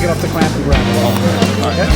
take it off the clamp and grab it. All right.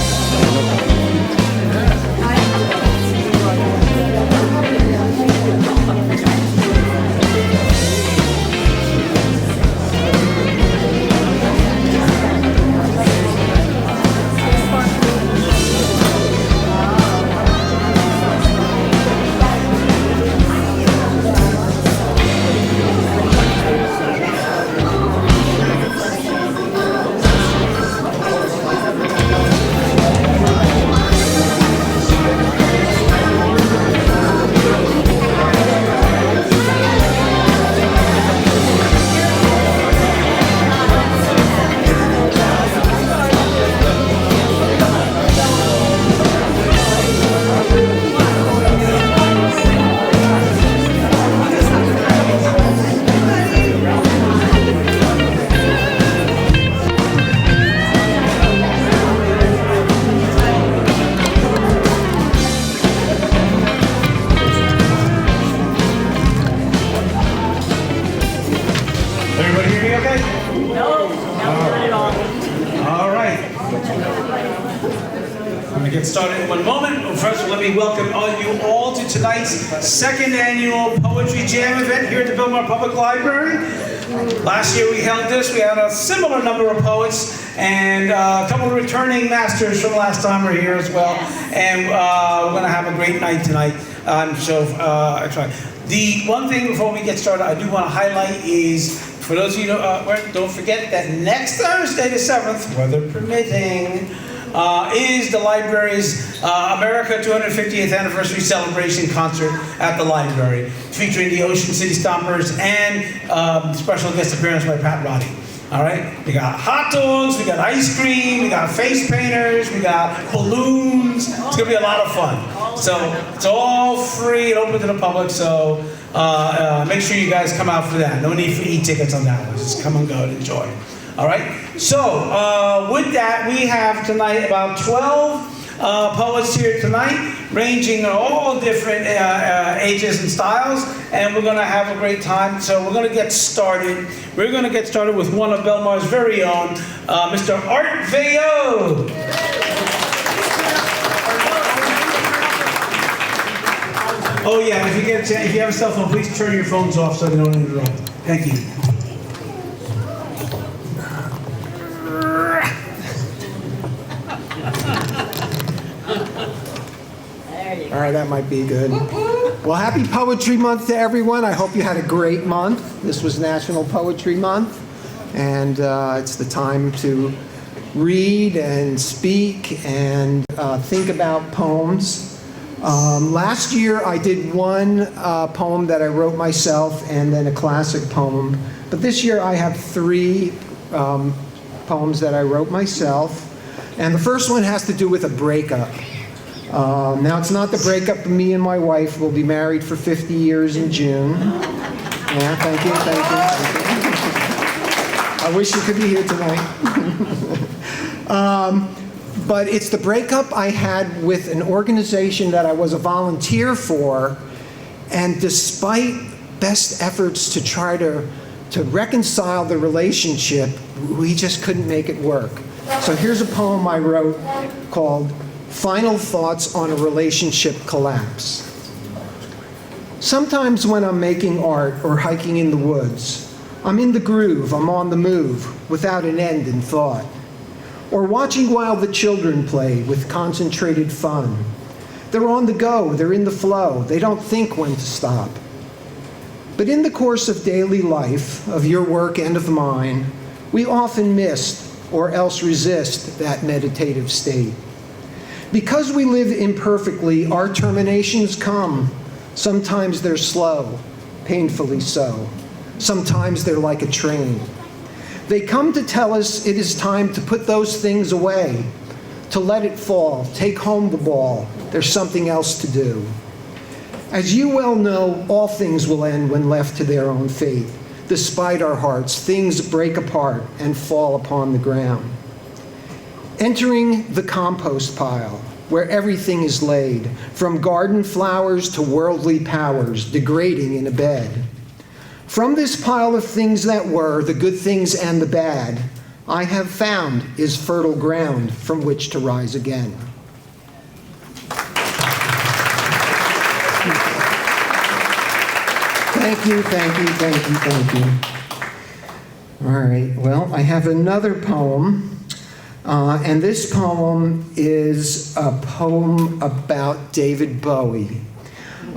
Second annual Poetry Jam event here at the Belmar Public Library. Last year we held this. We had a similar number of poets and a couple of returning masters from last time were here as well. And we're going to have a great night tonight. The one thing before we get started I do want to highlight is, for those of you who don't forget that next Thursday the 7th, weather permitting, is the library's America 250th Anniversary Celebration Concert at the library, featuring the Ocean City Stompers and special guest appearance by Pat Roddy. All right, we got hot dogs, we got ice cream, we got face painters, we got balloons. It's gonna be a lot of fun. So it's all free and open to the public. So make sure you guys come out for that. No need for e-tickets on that one. Just come and go and enjoy. All right. So with that, we have tonight about 12 poets here tonight, ranging in all different ages and styles, and we're going to have a great time. So we're going to get started. We're going to get started with one of Belmar's very own, Mr. Art Veilleux. Oh yeah, if you have a cell phone, please turn your phones off so they don't interrupt. Thank you. All right, that might be good. Well, happy Poetry Month to everyone. I hope you had a great month. This was National Poetry Month, and it's the time to read and speak and think about poems. Last year, I did one poem that I wrote myself and then a classic poem. But this year, I have 3 poems that I wrote myself. And the first one has to do with a breakup. Now, it's not the breakup of me and my wife. We'll be married for 50 years in June. Yeah, thank you. I wish you could be here tonight. But it's the breakup I had with an organization that I was a volunteer for, and despite best efforts to try to reconcile the relationship, we just couldn't make it work. So here's a poem I wrote called Final Thoughts on a Relationship Collapse. Sometimes when I'm making art or hiking in the woods, I'm in the groove, I'm on the move, without an end in thought. Or watching while the children play with concentrated fun. They're on the go, they're in the flow, they don't think when to stop. But in the course of daily life, of your work and of mine, we often miss or else resist that meditative state. Because we live imperfectly, our terminations come. Sometimes they're slow, painfully so. Sometimes they're like a train. They come to tell us it is time to put those things away, to let it fall, take home the ball. There's something else to do. As you well know, all things will end when left to their own fate. Despite our hearts, things break apart and fall upon the ground. Entering the compost pile, where everything is laid, from garden flowers to worldly powers, degrading in a bed. From this pile of things that were, the good things and the bad, I have found is fertile ground from which to rise again. Thank you, thank you, thank you, thank you. All right, well, I have another poem, and this poem is a poem about David Bowie. In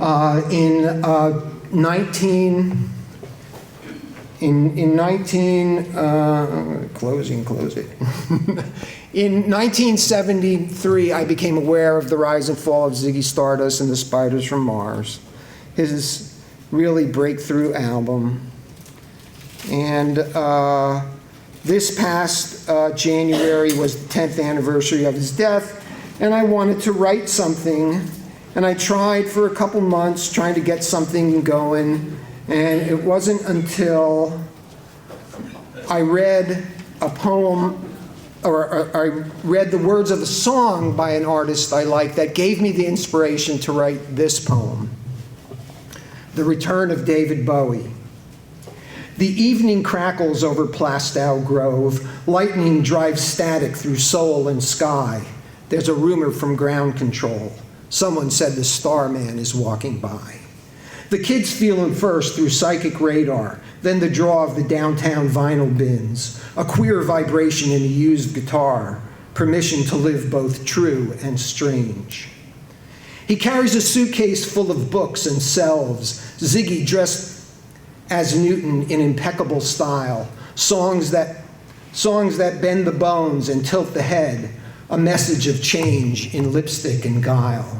1973, I became aware of the rise and fall of Ziggy Stardust and the Spiders from Mars, his really breakthrough album. And this past January was the 10th anniversary of his death, and I wanted to write something, and I tried for a couple months trying to get something going, and it wasn't until I read a poem, or I read the words of a song by an artist I like that gave me the inspiration to write this poem, The Return of David Bowie. The evening crackles over Plastow Grove. Lightning drives static through soul and sky. There's a rumor from ground control. Someone said the Starman is walking by. The kids feel him first through psychic radar, then the draw of the downtown vinyl bins, a queer vibration in a used guitar, permission to live both true and strange. He carries a suitcase full of books and selves, Ziggy dressed as Newton in impeccable style, songs that bend the bones and tilt the head, a message of change in lipstick and guile.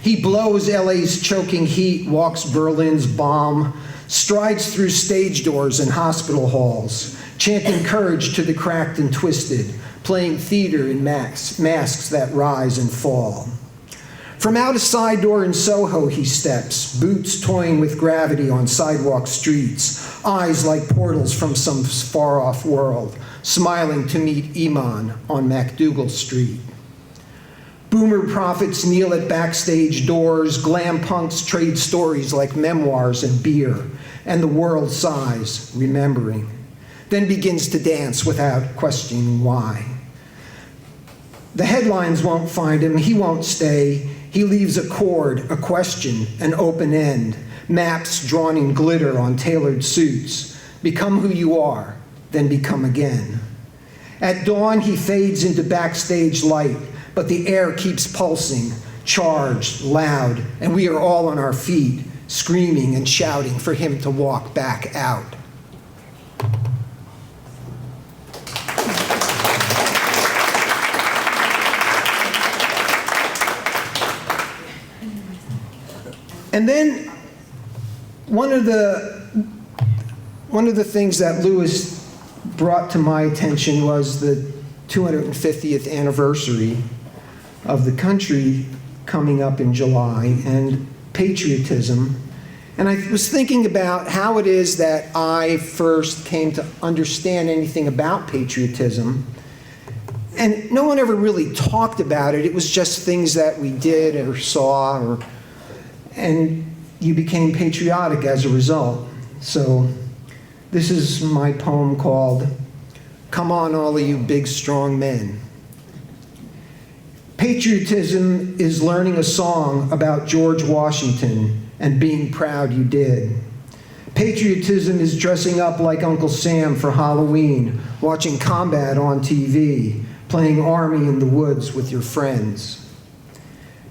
He blows LA's choking heat, walks Berlin's bomb, strides through stage doors and hospital halls, chanting courage to the cracked and twisted, playing theater in masks that rise and fall. From out a side door in Soho he steps, boots toying with gravity on sidewalk streets, eyes like portals from some far-off world, smiling to meet Iman on MacDougal Street. Boomer prophets kneel at backstage doors, glam punks trade stories like memoirs and beer, and the world sighs, remembering, then begins to dance without questioning why. The headlines won't find him, he won't stay. He leaves a chord, a question, an open end, maps drawn in glitter on tailored suits. Become who you are, then become again. At dawn, he fades into backstage light, but the air keeps pulsing, charged, loud, and we are all on our feet, screaming and shouting for him to walk back out. And then one of the things that Lewis brought to my attention was the 250th anniversary of the country coming up in July, and patriotism. And I was thinking about how it is that I first came to understand anything about patriotism. And no one ever really talked about it. It was just things that we did or saw, and you became patriotic as a result. So this is my poem called Come On All of You Big Strong Men. Patriotism is learning a song about George Washington and being proud you did. Patriotism is dressing up like Uncle Sam for Halloween, watching combat on TV, playing Army in the woods with your friends.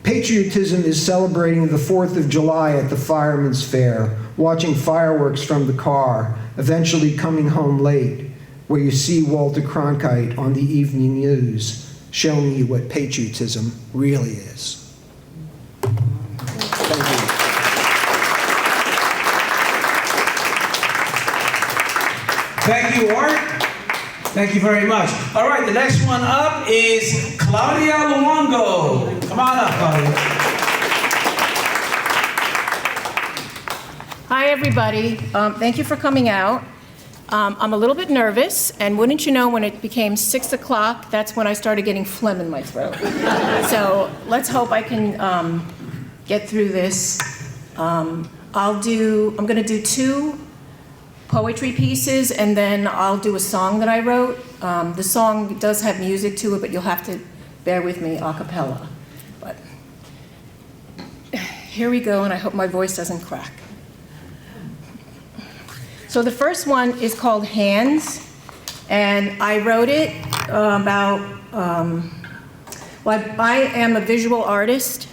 Patriotism is celebrating the 4th of July at the Fireman's Fair, watching fireworks from the car, eventually coming home late, where you see Walter Cronkite on the evening news, showing you what patriotism really is. Thank you. Thank you, Art. Thank you very much. All right, the next one up is Claudia Luongo. Come on up, Claudia. Hi, everybody. Thank you for coming out. I'm a little bit nervous, and wouldn't you know, when it became 6 o'clock, that's when I started getting phlegm in my throat. So let's hope I can get through this. I'm going to do 2 poetry pieces, and then I'll do a song that I wrote. The song does have music to it, but you'll have to bear with me a cappella. But here we go, and I hope my voice doesn't crack. So the first one is called Hands, and I wrote it I am a visual artist.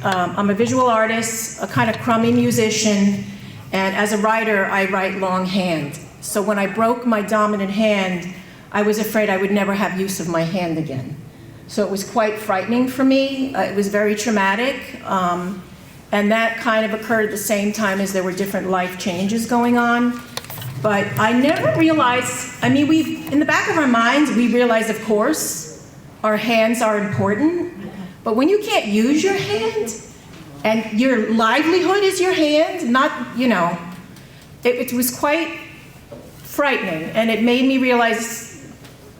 I'm a visual artist, a kind of crummy musician, and as a writer, I write longhand. So when I broke my dominant hand, I was afraid I would never have use of my hand again. So it was quite frightening for me. It was very traumatic, and that kind of occurred at the same time as there were different life changes going on. But I never realized, in the back of our minds, we realize, of course, our hands are important, but when you can't use your hand, and your livelihood is your hand, it was quite frightening, and it made me realize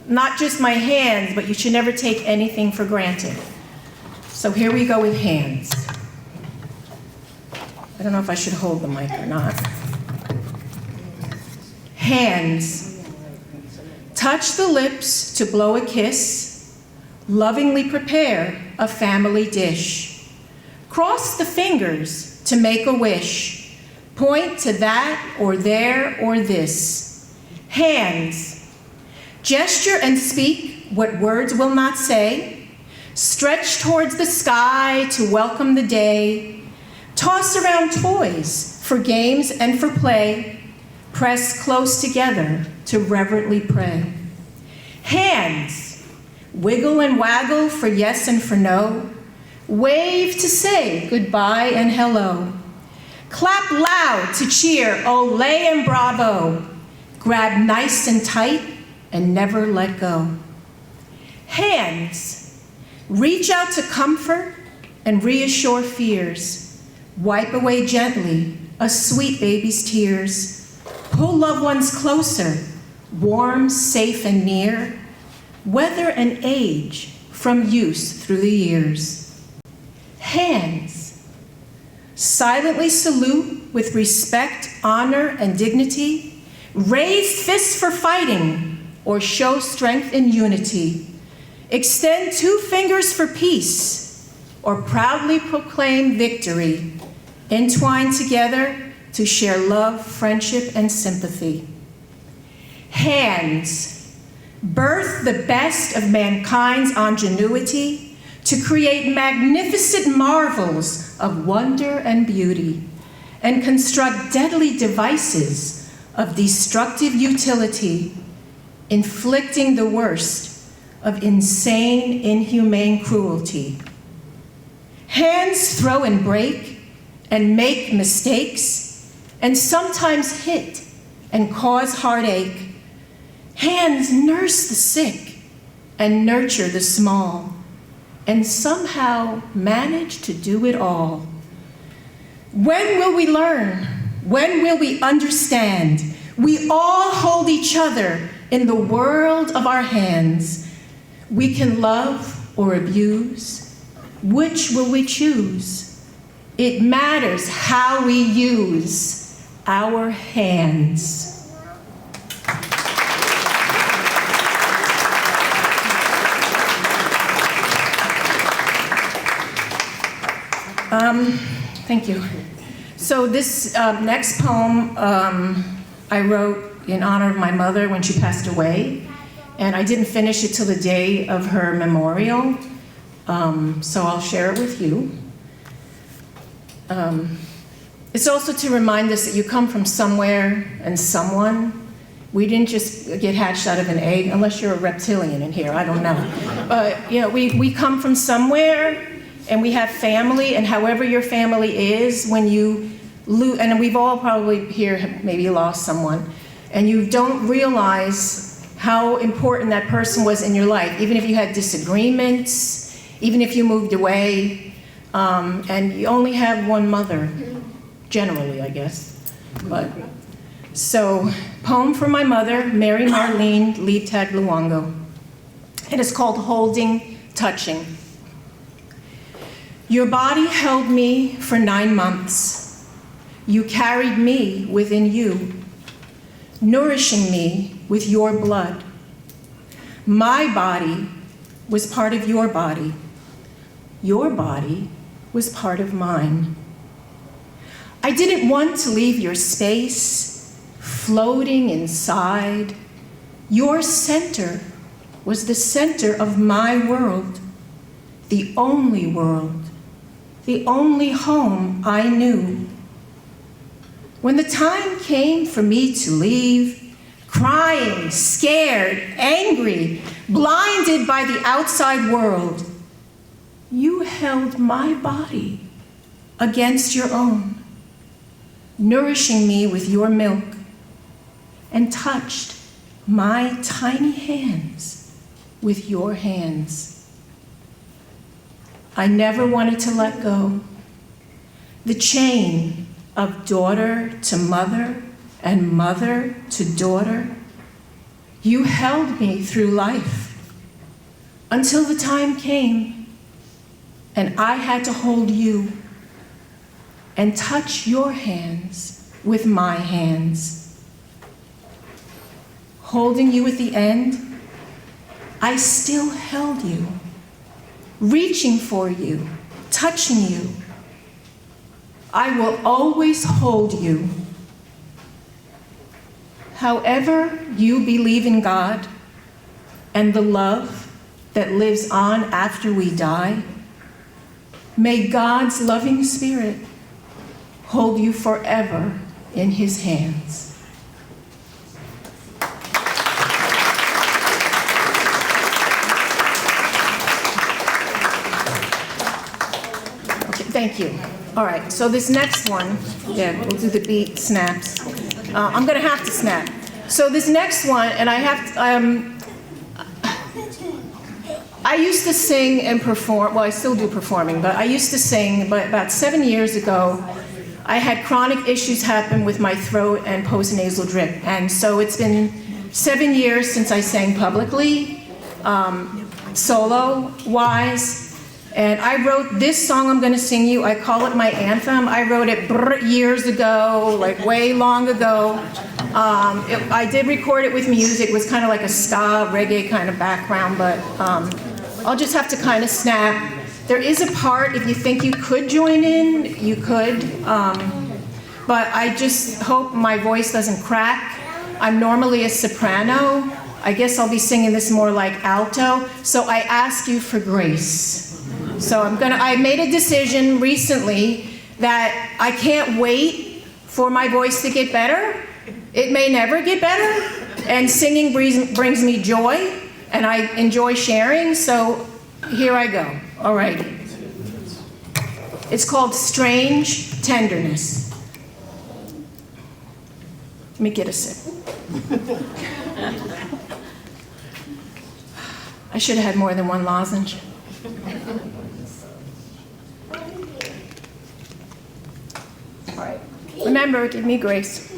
not just my hands, but you should never take anything for granted. So here we go with Hands. I don't know if I should hold the mic or not. Hands. Touch the lips to blow a kiss. Lovingly prepare a family dish. Cross the fingers to make a wish. Point to that or there or this. Hands. Gesture and speak what words will not say. Stretch towards the sky to welcome the day. Toss around toys for games and for play. Press close together to reverently pray. Hands. Wiggle and waggle for yes and for no. Wave to say goodbye and hello. Clap loud to cheer, ole and bravo. Grab nice and tight and never let go. Hands. Reach out to comfort and reassure fears. Wipe away gently a sweet baby's tears. Pull loved ones closer, warm, safe, and near. Weather and age from use through the years. Hands. Silently salute with respect, honor, and dignity. Raise fists for fighting or show strength in unity. Extend 2 fingers for peace or proudly proclaim victory. Entwine together to share love, friendship, and sympathy. Hands. Birth the best of mankind's ingenuity to create magnificent marvels of wonder and beauty, and construct deadly devices of destructive utility, inflicting the worst of insane, inhumane cruelty. Hands throw and break and make mistakes, and sometimes hit and cause heartache. Hands nurse the sick and nurture the small, and somehow manage to do it all. When will we learn? When will we understand? We all hold each other in the world of our hands. We can love or abuse. Which will we choose? It matters how we use our hands. Thank you. So this next poem I wrote in honor of my mother when she passed away, and I didn't finish it till the day of her memorial, so I'll share it with you. It's also to remind us that you come from somewhere and someone. We didn't just get hatched out of an egg, unless you're a reptilian in here, I don't know. But we come from somewhere, and we have family, and however your family is, when you lose, and we've all probably here have maybe lost someone, and you don't realize how important that person was in your life, even if you had disagreements, even if you moved away, and you only have one mother, generally, I guess. But so, poem for my mother, Mary Marlene Liebtag Luongo. It is called Holding, Touching. Your body held me for 9 months. You carried me within you. nourishing me with your blood. My body was part of your body. Your body was part of mine. I didn't want to leave your space, floating inside. Your center was the center of my world, the only home I knew. When the time came for me to leave, crying, scared, angry, blinded by the outside world, you held my body against your own, nourishing me with your milk, and touched my tiny hands with your hands. I never wanted to let go. The chain of daughter to mother and mother to daughter, you held me through life until the time came and I had to hold you and touch your hands with my hands. Holding you at the end, I still held you, reaching for you, touching you. I will always hold you. However you believe in God and the love that lives on after we die, may God's loving spirit hold you forever in his hands. Thank you. All right, so this next one, yeah, we'll do the beat snaps. I'm gonna have to snap. So this next one, and I used to sing and perform, well, I still do performing, but I used to sing, but about 7 years ago, I had chronic issues happen with my throat and postnasal drip. And so it's been 7 years since I sang publicly, solo-wise. And I wrote this song I'm gonna sing you, I call it my anthem. I wrote it years ago, like way long ago. I did record it with music. It was kind of like a ska, reggae kind of background, but I'll just have to kind of snap. There is a part, if you think you could join in, you could. But I just hope my voice doesn't crack. I'm normally a soprano. I guess I'll be singing this more like alto. So I ask you for grace. So I made a decision recently that I can't wait for my voice to get better. It may never get better, and singing brings me joy, and I enjoy sharing, so here I go. All right. It's called Strange Tenderness. Let me get a sip. I should have had more than one lozenge. All right. Remember, give me grace.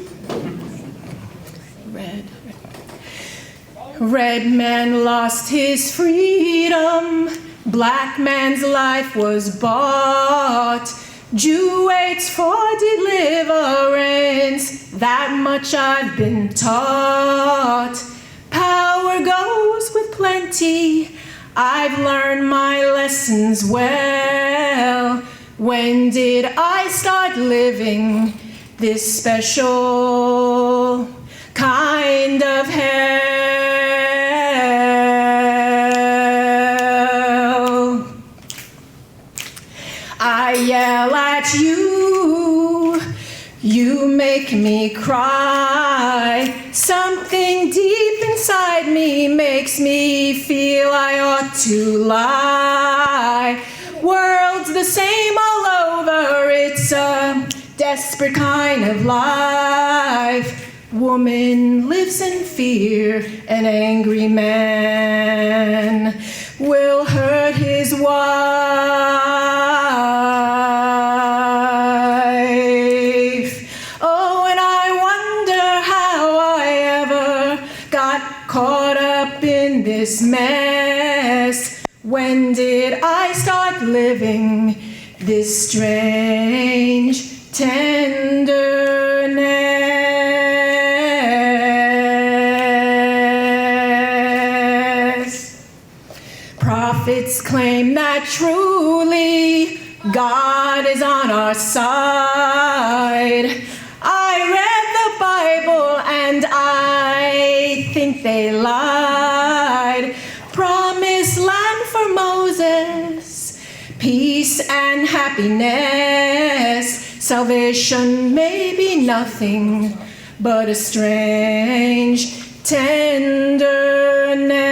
Red man lost his freedom. Black man's life was bought. Jew waits for deliverance. That much I've been taught. Power goes with plenty. I've learned my lessons well. When did I start living this special kind of hell? I yell at you, you make me cry. Something deep inside me makes me feel I ought to lie. World's the same all over, it's a desperate kind of life. Woman lives in fear, an angry man will hurt his wife. Oh, and I wonder how I ever got caught up in this mess. When did I start living this strange tenderness? Prophets claim that truly God is on our side. I read the Bible and I think they lied. Promised land for Moses, peace and happiness. Salvation may be nothing but a strange tenderness.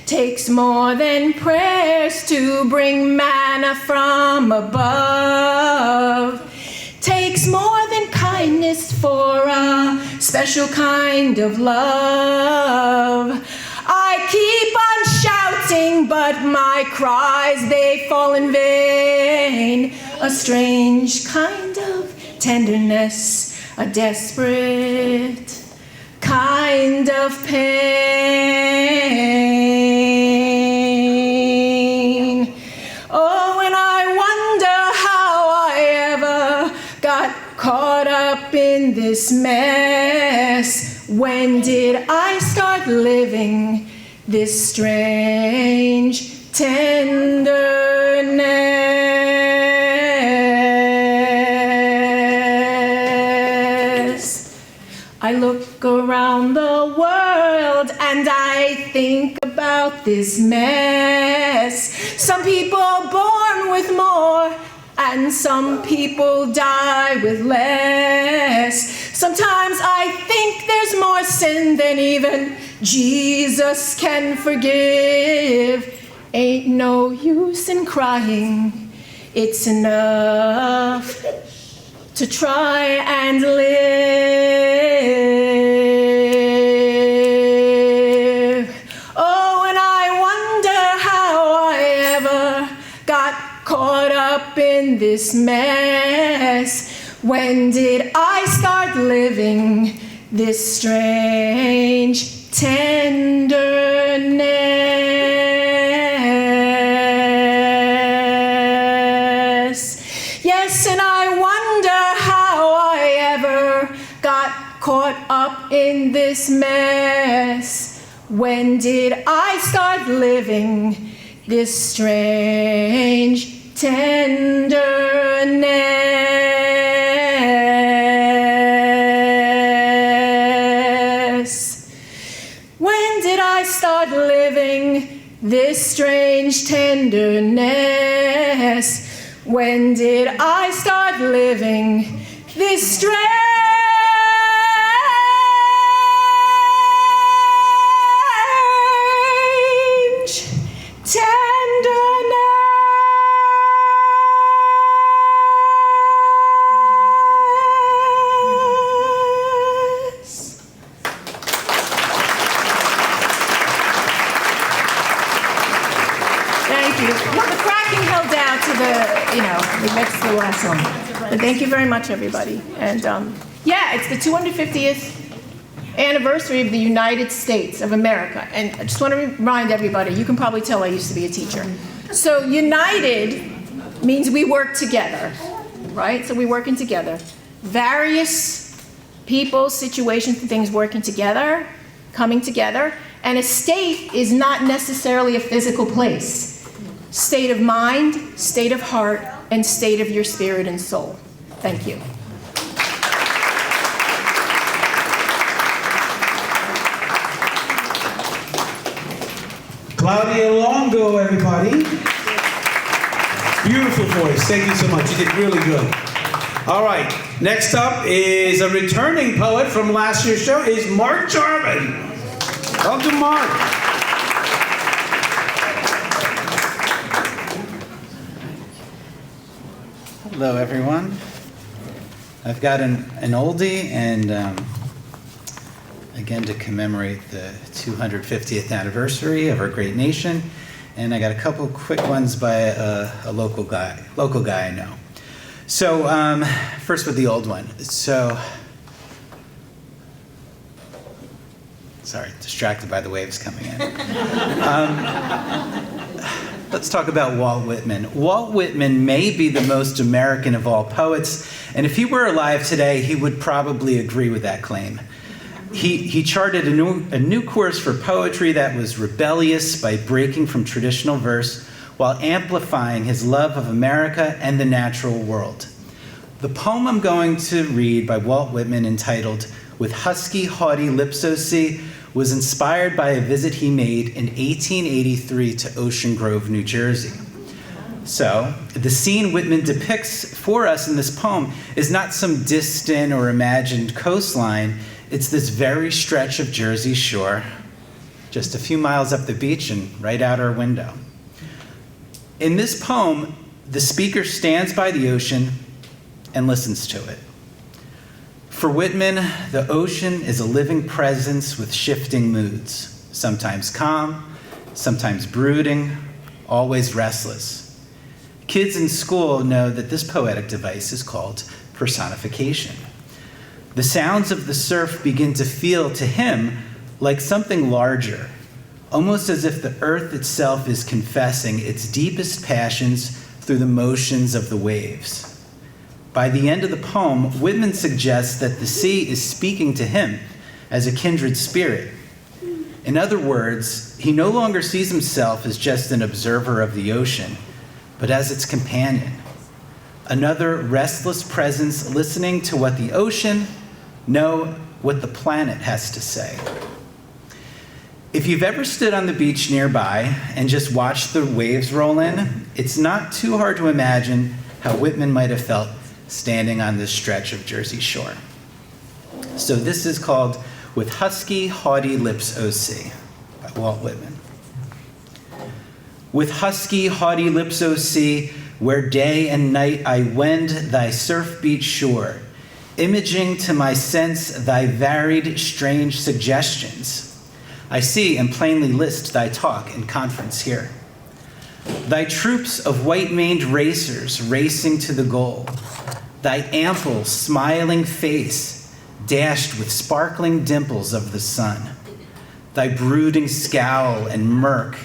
Takes more than prayers to bring manna from above. Takes more than kindness for a special kind of love. I keep on shouting, but my cries, they fall in vain. A strange kind of tenderness, a desperate kind of pain. Oh, and I wonder how I ever got caught up in this mess. When did I start living this strange tenderness? I look around the world and I think about this mess. Some people born with more and some people die with less. Sometimes I think there's more sin than even Jesus can forgive. Ain't no use in crying. It's enough to try and live. Oh, and I wonder how I ever got caught up in this mess. When did I start living this strange tenderness? Yes, and I wonder how I ever got caught up in this mess. When did I start living this strange tenderness? When did I start living this strange tenderness? When did I start living this strange tenderness? Thank you. Well, the cracking held down to the next to the last one. But thank you very much, everybody. And yeah, it's the 250th anniversary of the United States of America. And I just want to remind everybody, you can probably tell I used to be a teacher. So united means we work together, right? So we're working together. Various people, situations, and things working together, coming together. And a state is not necessarily a physical place. State of mind, state of heart, and state of your spirit and soul. Thank you. Claudia Luongo, everybody. Beautiful voice. Thank you so much. You did really good. All right. Next up is a returning poet from last year's show, is Mark Jarmon. Welcome, Mark. Hello, everyone. I've got an oldie, and again to commemorate the 250th anniversary of our great nation. And I got a couple quick ones by a local guy I know. So first with the old one. So, sorry, distracted by the waves coming in. Let's talk about Walt Whitman. Walt Whitman may be the most American of all poets, and if he were alive today, he would probably agree with that claim. He charted a new course for poetry that was rebellious by breaking from traditional verse while amplifying his love of America and the natural world. The poem I'm going to read by Walt Whitman, entitled "With Husky Haughty Lips O Sea," was inspired by a visit he made in 1883 to Ocean Grove, New Jersey. So, the scene Whitman depicts for us in this poem is not some distant or imagined coastline. It's this very stretch of Jersey shore, just a few miles up the beach and right out our window. In this poem, the speaker stands by the ocean and listens to it. For Whitman, the ocean is a living presence with shifting moods, sometimes calm, sometimes brooding, always restless. Kids in school know that this poetic device is called personification. The sounds of the surf begin to feel to him like something larger, almost as if the earth itself is confessing its deepest passions through the motions of the waves. By the end of the poem, Whitman suggests that the sea is speaking to him as a kindred spirit. In other words, he no longer sees himself as just an observer of the ocean, but as its companion. Another restless presence listening to what the ocean, no, what the planet has to say. If you've ever stood on the beach nearby and just watched the waves roll in, it's not too hard to imagine how Whitman might have felt standing on this stretch of Jersey shore. So this is called "With Husky Haughty Lips O Sea" by Walt Whitman. With husky haughty lips O sea, where day and night I wend thy surf-beat shore, imaging to my sense thy varied strange suggestions. I see and plainly list thy talk in conference here. Thy troops of white-maned racers racing to the goal, thy ample, smiling face dashed with sparkling dimples of the sun, thy brooding scowl and murk,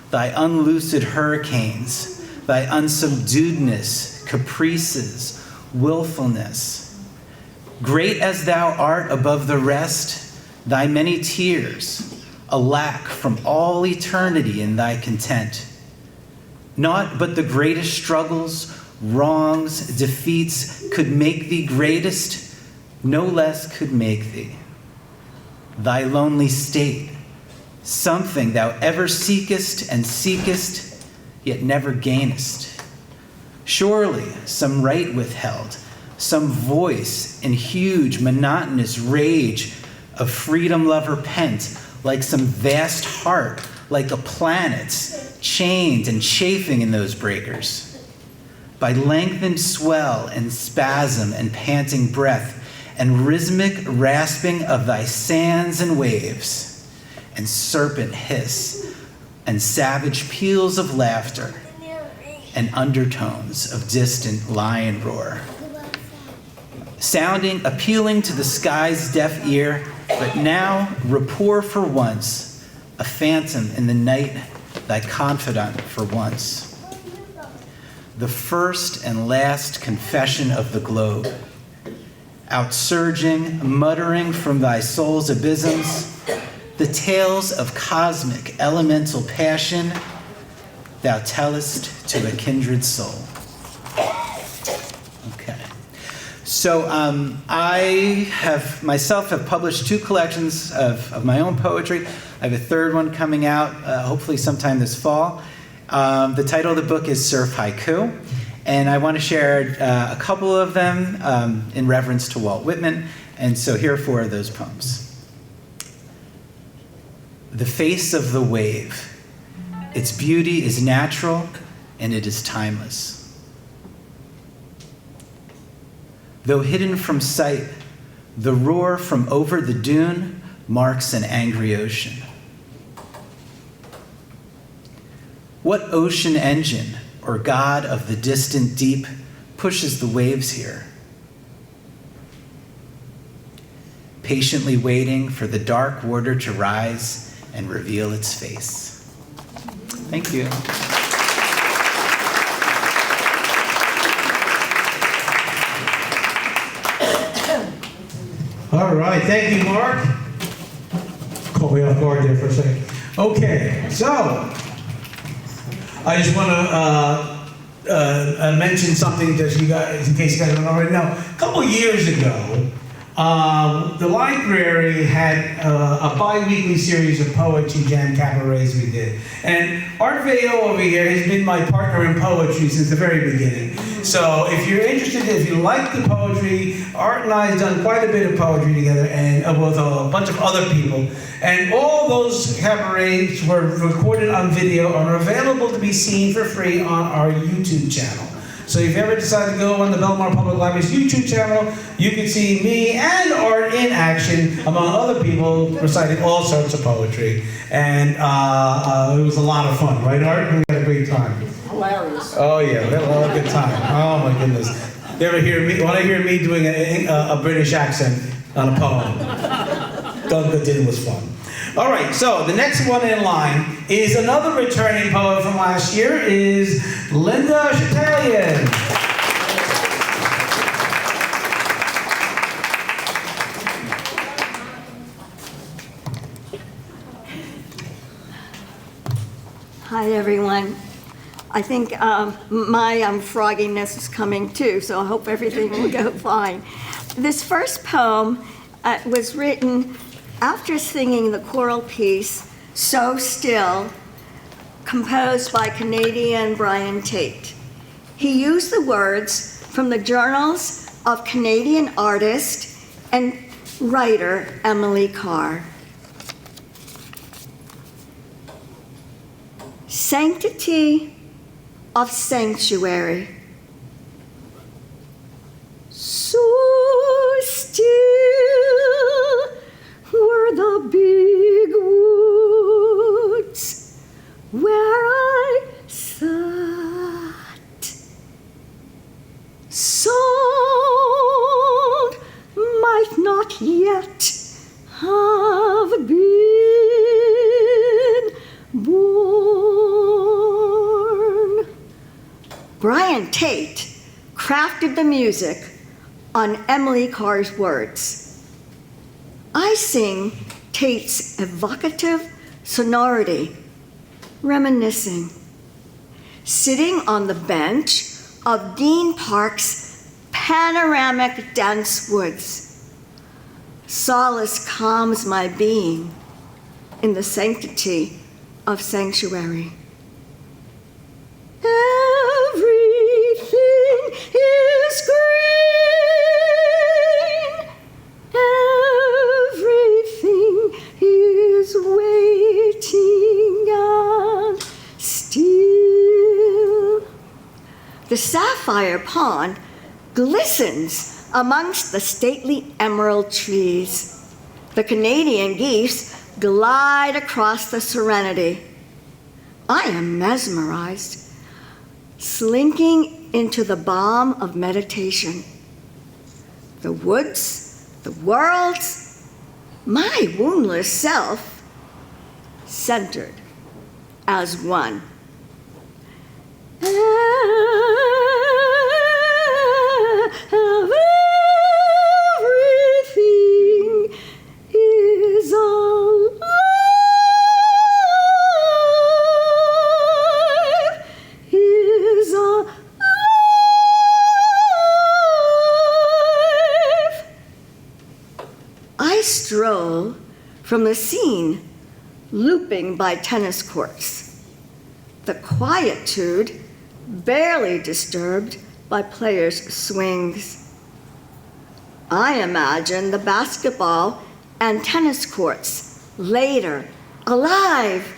thy unloosed hurricanes, thy unsubduedness, caprices, willfulness. Great as thou art above the rest, thy many tears, alack from all eternity in thy content. Naught but the greatest struggles, wrongs, defeats could make thee greatest, no less could make thee. Thy lonely state, something thou ever seekest and seekest, yet never gainest. Surely some right withheld, some voice in huge monotonous rage of freedom lover pent, like some vast heart, like a planet's, chained and chafing in those breakers. By lengthened swell and spasm and panting breath, and rhythmic rasping of thy sands and waves, and serpent hiss, and savage peals of laughter, and undertones of distant lion roar. Sounding, appealing to the sky's deaf ear, but now rapport for once, a phantom in the night, thy confidant for once. The first and last confession of the globe, outsurging, muttering from thy soul's abysms, the tales of cosmic elemental passion thou tellest to a kindred soul. Okay. So I have myself published 2 collections of my own poetry. I have a 3rd one coming out hopefully sometime this fall. The title of the book is Surf Haiku, and I want to share a couple of them in reverence to Walt Whitman, and so here are 4 of those poems. The face of the wave. Its beauty is natural, and it is timeless. Though hidden from sight, the roar from over the dune marks an angry ocean. What ocean engine or god of the distant deep pushes the waves here? Patiently waiting for the dark water to rise and reveal its face. Thank you. All right, thank you, Mark. Caught me off guard there for a second. Okay, so I just want to mention something to you guys, in case you guys don't already know. A couple years ago, the library had a bi-weekly series of poetry jam cabarets we did. And Art Veilleux over here has been my partner in poetry since the very beginning. So if you're interested, if you like the poetry, Art and I have done quite a bit of poetry together, and with a bunch of other people. And all those cabarets were recorded on video and are available to be seen for free on our YouTube channel. So if you ever decide to go on the Belmar Public Library's YouTube channel, you can see me and Art in action, among other people, reciting all sorts of poetry. And it was a lot of fun, right, Art? We had a great time. Hilarious. Oh yeah, we had a lot of good time. Oh my goodness. You ever hear me, when I hear me doing a British accent on a poem, Doug did, it was fun. All right, so the next one in line is another returning poet from last year, is Linda Chatalian. Hi, everyone. I think my frogginess is coming too, so I hope everything will go fine. This first poem was written after singing the choral piece, So Still, composed by Canadian Brian Tate. He used the words from the journals of Canadian artist and writer Emily Carr. Sanctity of Sanctuary. So still were the big woods where I sat. Sound might not yet have been born. Brian Tate crafted the music on Emily Carr's words. I sing Tate's evocative sonority, reminiscing, sitting on the bench of Dean Park's panoramic dense woods. Solace calms my being in the sanctity of sanctuary. Everything is green. Everything is waiting and still. The sapphire pond glistens amongst the stately emerald trees. The Canadian geese glide across the serenity. I am mesmerized, slinking into the balm of meditation. The woods, the worlds, my woundless self, centered as one. Everything is alive, is alive. I stroll from the scene, looping by tennis courts, the quietude barely disturbed by players' swings. I imagine the basketball and tennis courts later, alive,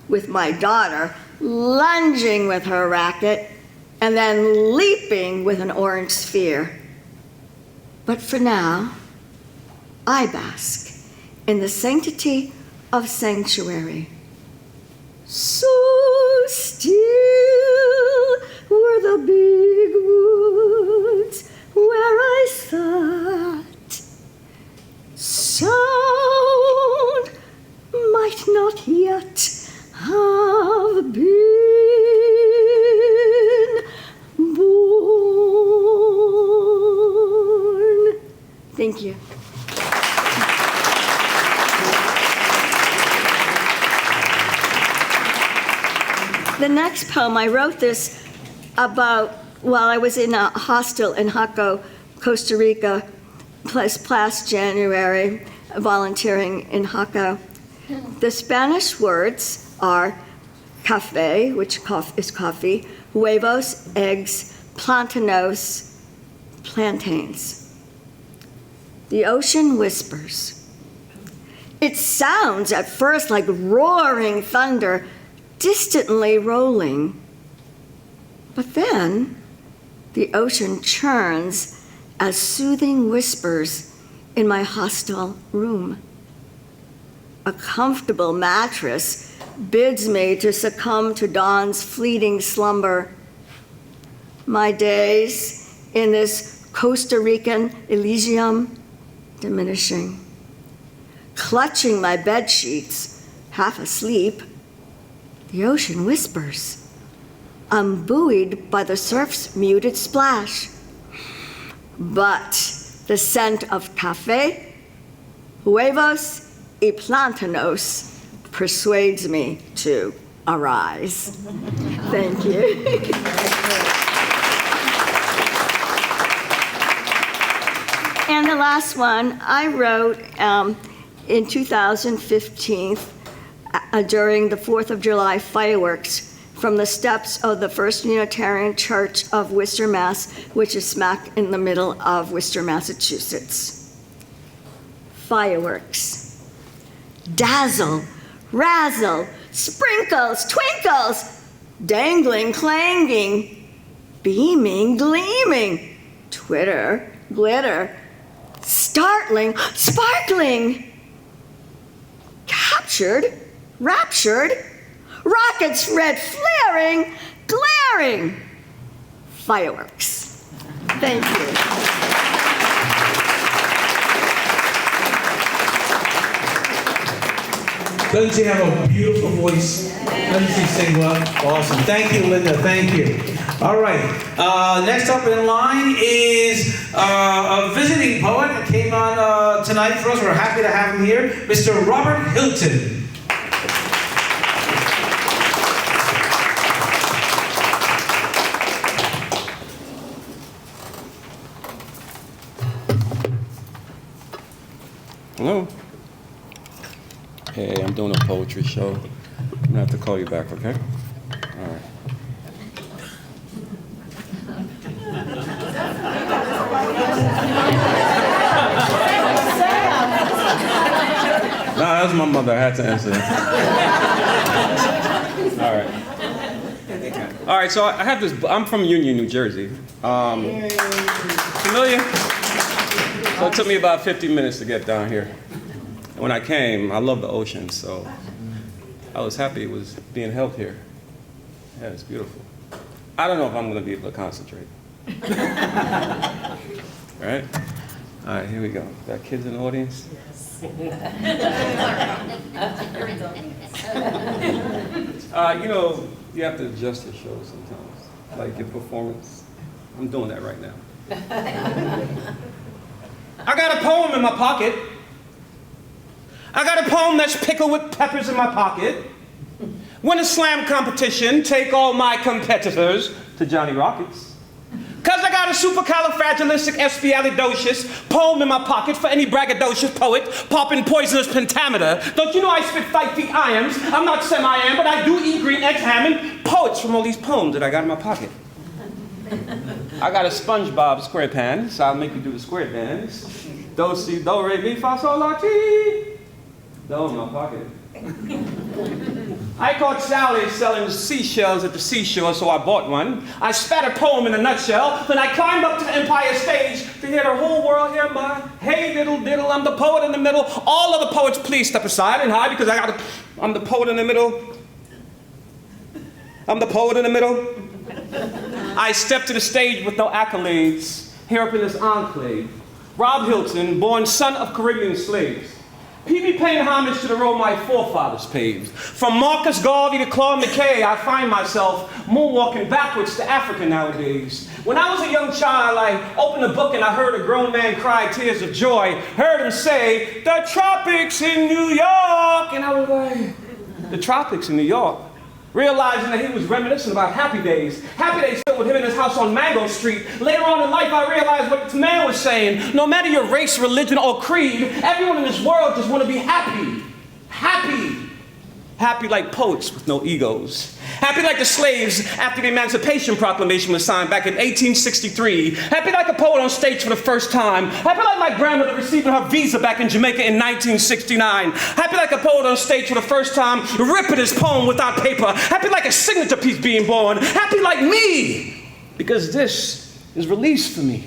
with my daughter lunging with her racket and then leaping with an orange sphere. But for now, I bask in the sanctity of sanctuary. So still were the big woods where I sat. Sound might not yet have been born. Thank you. The next poem, I wrote this about while I was in a hostel in Jaco, Costa Rica, last January, volunteering in Jaco. The Spanish words are café, which is coffee, huevos, eggs, plantanos, plantains. The ocean whispers. It sounds at first like roaring thunder, distantly rolling. But then the ocean churns as soothing whispers in my hostel room. A comfortable mattress bids me to succumb to dawn's fleeting slumber. My days in this Costa Rican Elysium diminishing. Clutching my bed sheets, half asleep, the ocean whispers. I'm buoyed by the surf's muted splash. But the scent of café, huevos, y plantanos persuades me to arise. Thank you. And the last one I wrote in 2015 during the 4th of July fireworks from the steps of the First Unitarian Church of Worcester, Mass., which is smack in the middle of Worcester, Massachusetts. Fireworks. Dazzle, razzle, sprinkles, twinkles, dangling, clanging, beaming, gleaming, twitter, glitter, startling, sparkling, captured, raptured, rockets red flaring, glaring, fireworks. Thank you. Doesn't she have a beautiful voice? Doesn't she sing well? Awesome. Thank you, Linda. Thank you. All right. Next up in line is a visiting poet that came on tonight for us. We're happy to have him here, Mr. Robert Hylton. Hello. Hey, I'm doing a poetry show. I'm gonna have to call you back, okay? All right. Nah, that was my mother. I had to answer that. All right, so I have this. I'm from Union, New Jersey. Familiar? So it took me about 50 minutes to get down here. And when I came, I love the ocean, so I was happy it was being held here. Yeah, it's beautiful. I don't know if I'm going to be able to concentrate. Right? All right, here we go. Got kids in the audience? Yes. You know, you have to adjust your show sometimes, like your performance. I'm doing that right now. I got a poem in my pocket. I got a poem that's pickled with peppers in my pocket. Win a slam competition, take all my competitors to Johnny Rockets. Cause I got a supercalifragilisticexpialidocious poem in my pocket for any braggadocious poet popping poisonous pentameter. Don't you know I spit 5 feet irons? I'm not semi-am, but I do eat green eggs, ham, and poets from all these poems that I got in my pocket. I got a SpongeBob SquarePants, so I'll make you do the square dance. Do, si, do, re, mi, fa, sol, la, ti. Do in my pocket. I caught Sally selling seashells at the seashore, so I bought one. I spat a poem in a nutshell, then I climbed up to the Empire stage to hear the whole world hear my hey diddle diddle, I'm the poet in the middle. All other poets please step aside and hide because I'm the poet in the middle. I'm the poet in the middle. I stepped to the stage with no accolades, here up in this enclave. Rob Hylton, born son of Caribbean slaves. P.B. paying homage to the road my forefathers paved. From Marcus Garvey to Claude McKay, I find myself moonwalking backwards to Africa nowadays. When I was a young child, I opened a book and I heard a grown man cry tears of joy. Heard him say, "The tropics in New York." And I was like, the tropics in New York? realizing that he was reminiscent about happy days filled with him in his house on Mango Street. Later on in life, I realized what the man was saying. No matter your race, religion, or creed, everyone in this world just want to be happy. Happy like poets with no egos. Happy like the slaves after the Emancipation Proclamation was signed back in 1863. Happy like a poet on stage for the first time. Happy like my grandmother receiving her visa back in Jamaica in 1969. Happy like a poet on stage for the first time ripping his poem without paper. Happy like a signature piece being born. Happy like me, because this is released for me.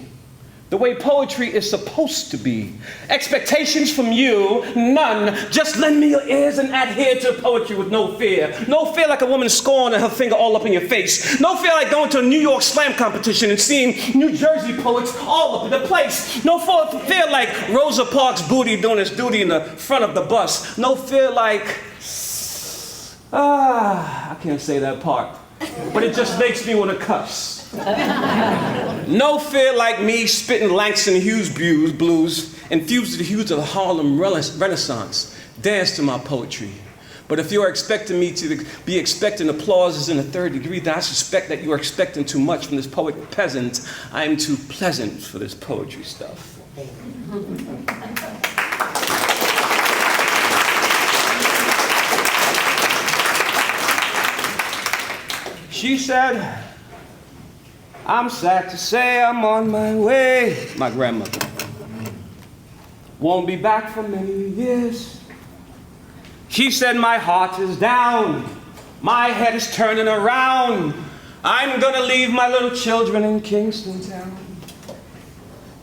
The way poetry is supposed to be. Expectations from you, none. Just lend me your ears and adhere to poetry with no fear. No fear like a woman scorned and her finger all up in your face. No fear like going to a New York slam competition and seeing New Jersey poets all up in the place. No fear like Rosa Parks' booty doing its duty in the front of the bus. No fear like... I can't say that part. But it just makes me want to cuss. No fear like me spitting Langston Hughes blues, infused with the hues of the Harlem Renaissance. Dance to my poetry. But if you're expecting me to be expecting applauses in the third degree, then I suspect that you are expecting too much from this poet peasant. I am too pleasant for this poetry stuff. She said, I'm sad to say I'm on my way. My grandmother. Won't be back for many years. She said, my heart is down. My head is turning around. I'm gonna leave my little children in Kingston Town.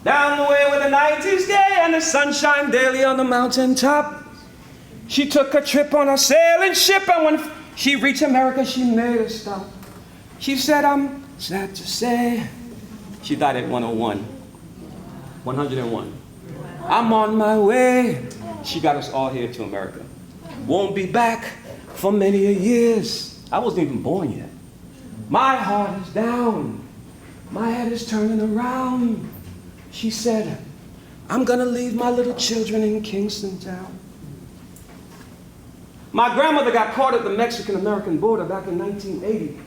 Down the way where the night is gay and the sunshine daily on the mountaintop. She took a trip on a sailing ship, and when she reached America, she made a stop. She said, I'm sad to say. She died at 101. I'm on my way. She got us all here to America. Won't be back for many years. I wasn't even born yet. My heart is down. My head is turning around. She said, I'm gonna leave my little children in Kingston Town. My grandmother got caught at the Mexican-American border back in 1980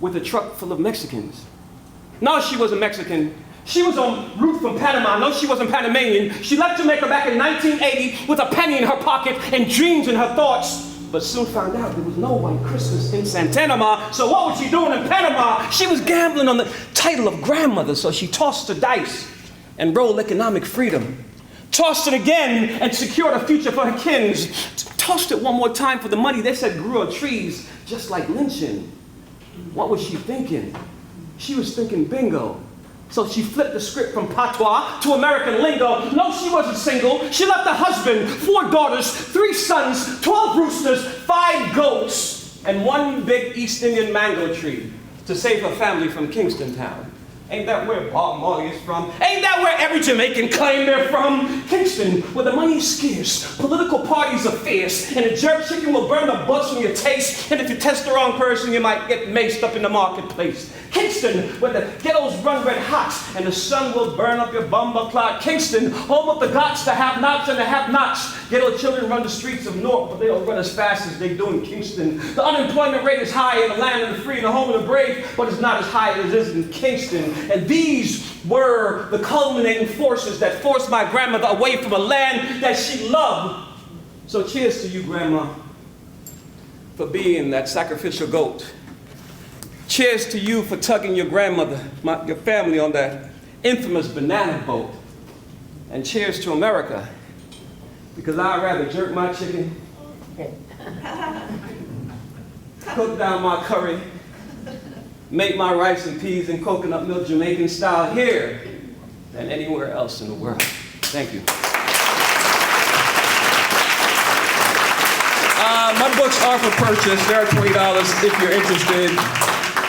with a truck full of Mexicans. No, she wasn't Mexican. She was en route from Panama. No, she wasn't Panamanian. She left Jamaica back in 1980 with a penny in her pocket and dreams in her thoughts, but soon found out there was no white Christmas in Santana. So what was she doing in Panama? She was gambling on the title of grandmother, so she tossed the dice and rolled economic freedom. Tossed it again and secured a future for her kins. Tossed it one more time for the money they said grew on trees, just like lynching. What was she thinking? She was thinking bingo. So she flipped the script from patois to American lingo. No, she wasn't single. She left a husband, 4 daughters, 3 sons, 12 roosters, 5 goats, and 1 big East Indian mango tree to save her family from Kingston Town. Ain't that where Bob Marley is from? Ain't that where every Jamaican claim they're from? Kingston, where the money is scarce, political parties are fierce, and a jerk chicken will burn the butts from your taste, and if you test the wrong person, you might get maced up in the marketplace. Kingston, where the ghettos run red hot, and the sun will burn up your bumper clot. Kingston, home of the gots, the have-nots, and the have-nots. Ghetto children run the streets of North, but they don't run as fast as they do in Kingston. The unemployment rate is high in the land of the free and the home of the brave, but it's not as high as it is in Kingston. And these were the culminating forces that forced my grandmother away from a land that she loved. So cheers to you, Grandma, for being that sacrificial goat. Cheers to you for tugging your grandmother, your family on that infamous banana boat. And cheers to America, because I'd rather jerk my chicken, cook down my curry, make my rice and peas and coconut milk Jamaican style here than anywhere else in the world. Thank you. My books are for purchase. They're $20 if you're interested.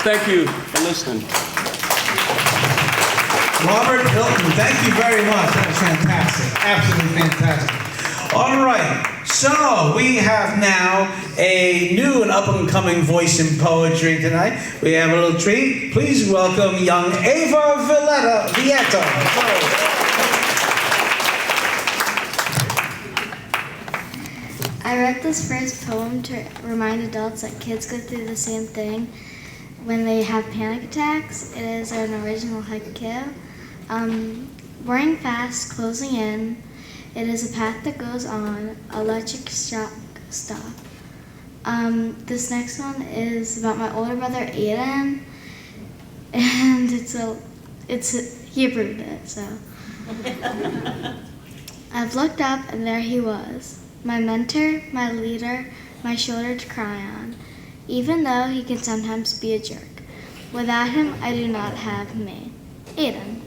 Thank you for listening. Robert Hylton, thank you very much. That was fantastic. Absolutely fantastic. All right, so we have now a new and up-and-coming voice in poetry tonight. We have a little treat. Please welcome young Ava Villeta. I wrote this first poem to remind adults that kids go through the same thing when they have panic attacks. It is an original haiku. Running fast, closing in. It is a path that goes on. Electric shock stop. This next one is about my older brother Aiden, and he approved it. So I've looked up, and there he was, my mentor, my leader, my shoulder to cry on, even though he can sometimes be a jerk. Without him, I do not have me. Aiden.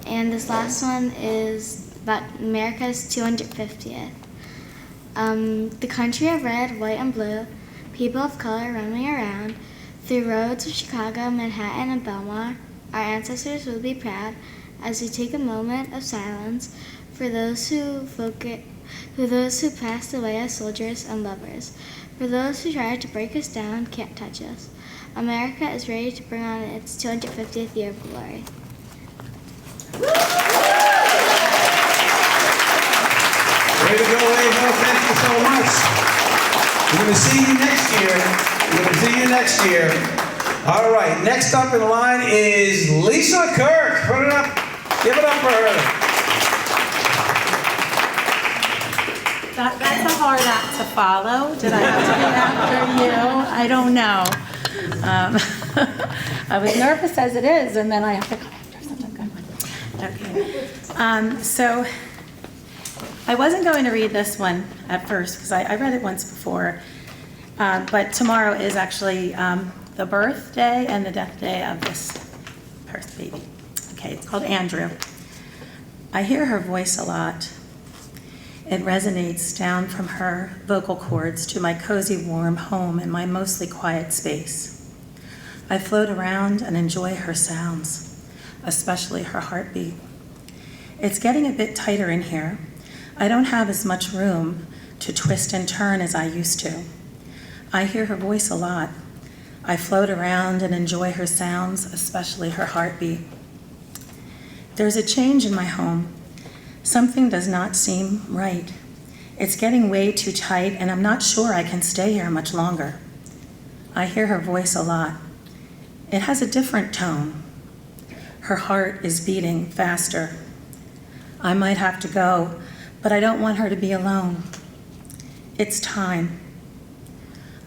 And this last one is about America's 250th. The country of red, white, and blue, people of color roaming around, through roads of Chicago, Manhattan, and Belmar, our ancestors will be proud as we take a moment of silence for those who passed away as soldiers and lovers, for those who tried to break us down, can't touch us. America is ready to bring on its 250th year of glory. Way to go, Ava. Thank you so much. We're going to see you next year. All right, next up in line is Lisa Kirk. Put it up. Give it up for her. That's a hard act to follow. Did I have to be after you? I don't know. I was nervous as it is, and then I have to come after something good. Okay. So I wasn't going to read this one at first because I read it once before, but tomorrow is actually the birthday and the death day of this first baby. Okay, it's called Andrew. I hear her voice a lot. It resonates down from her vocal cords to my cozy, warm home in my mostly quiet space. I float around and enjoy her sounds, especially her heartbeat. It's getting a bit tighter in here. I don't have as much room to twist and turn as I used to. I hear her voice a lot. I float around and enjoy her sounds, especially her heartbeat. There's a change in my home. Something does not seem right. It's getting way too tight, and I'm not sure I can stay here much longer. I hear her voice a lot. It has a different tone. Her heart is beating faster. I might have to go, but I don't want her to be alone. It's time.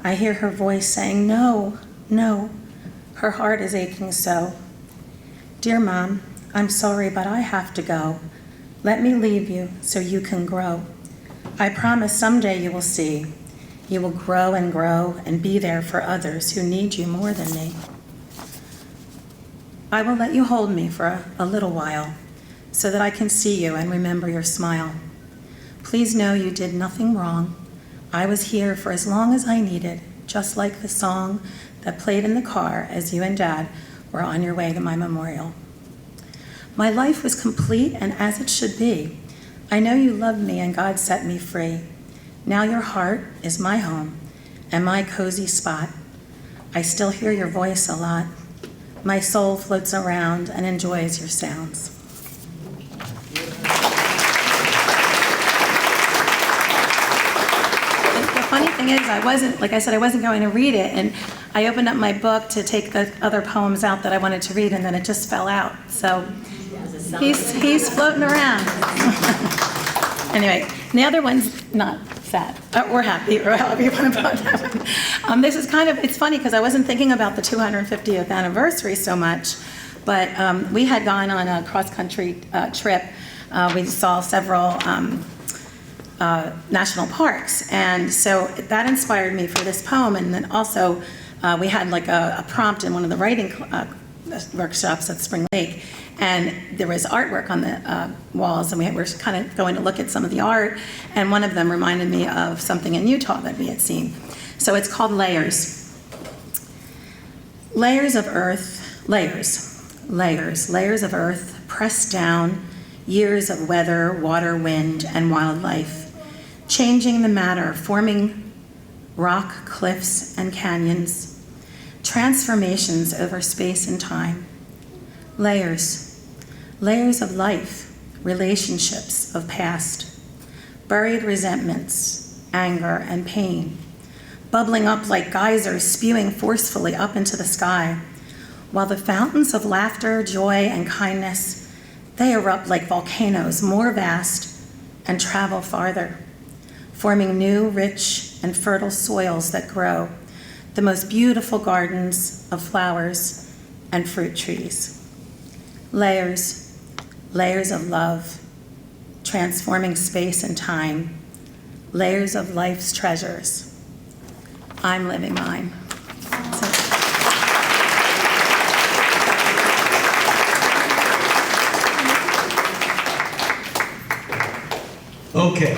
I hear her voice saying, no, no. Her heart is aching so. Dear Mom, I'm sorry, but I have to go. Let me leave you so you can grow. I promise someday you will see. You will grow and be there for others who need you more than me. I will let you hold me for a little while so that I can see you and remember your smile. Please know you did nothing wrong. I was here for as long as I needed, just like the song that played in the car as you and Dad were on your way to my memorial. My life was complete and as it should be. I know you loved me and God set me free. Now your heart is my home and my cozy spot. I still hear your voice a lot. My soul floats around and enjoys your sounds. The funny thing is, I wasn't going to read it, and I opened up my book to take the other poems out that I wanted to read, and then it just fell out. So he's floating around. Anyway, the other one's not sad. We're happy, or however you want to put that one. This is it's funny because I wasn't thinking about the 250th anniversary so much, but we had gone on a cross-country trip. We saw several national parks, and so that inspired me for this poem. And then also, we had like a prompt in one of the writing workshops at Spring Lake, and there was artwork on the walls, and we were kind of going to look at some of the art, and one of them reminded me of something in Utah that we had seen. So it's called Layers. Layers of earth, layers of earth, pressed down, years of weather, water, wind, and wildlife, changing the matter, forming rock, cliffs, and canyons, transformations over space and time. Layers of life, relationships of past, buried resentments, anger, and pain, bubbling up like geysers, spewing forcefully up into the sky, while the fountains of laughter, joy, and kindness, they erupt like volcanoes, more vast and travel farther, forming new, rich, and fertile soils that grow the most beautiful gardens of flowers and fruit trees. Layers, layers of love, transforming space and time, layers of life's treasures. I'm living mine. Okay.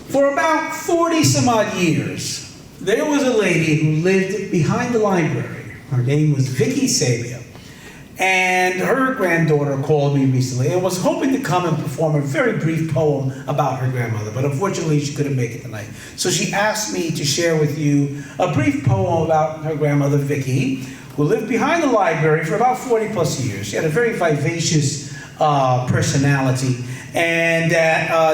For about 40 some odd years, there was a lady who lived behind the library. Her name was Vicky Sabia. And her granddaughter called me recently and was hoping to come and perform a very brief poem about her grandmother, but unfortunately she couldn't make it tonight. So she asked me to share with you a brief poem about her grandmother, Vicky, who lived behind the library for about 40 plus years. She had a very vivacious personality, and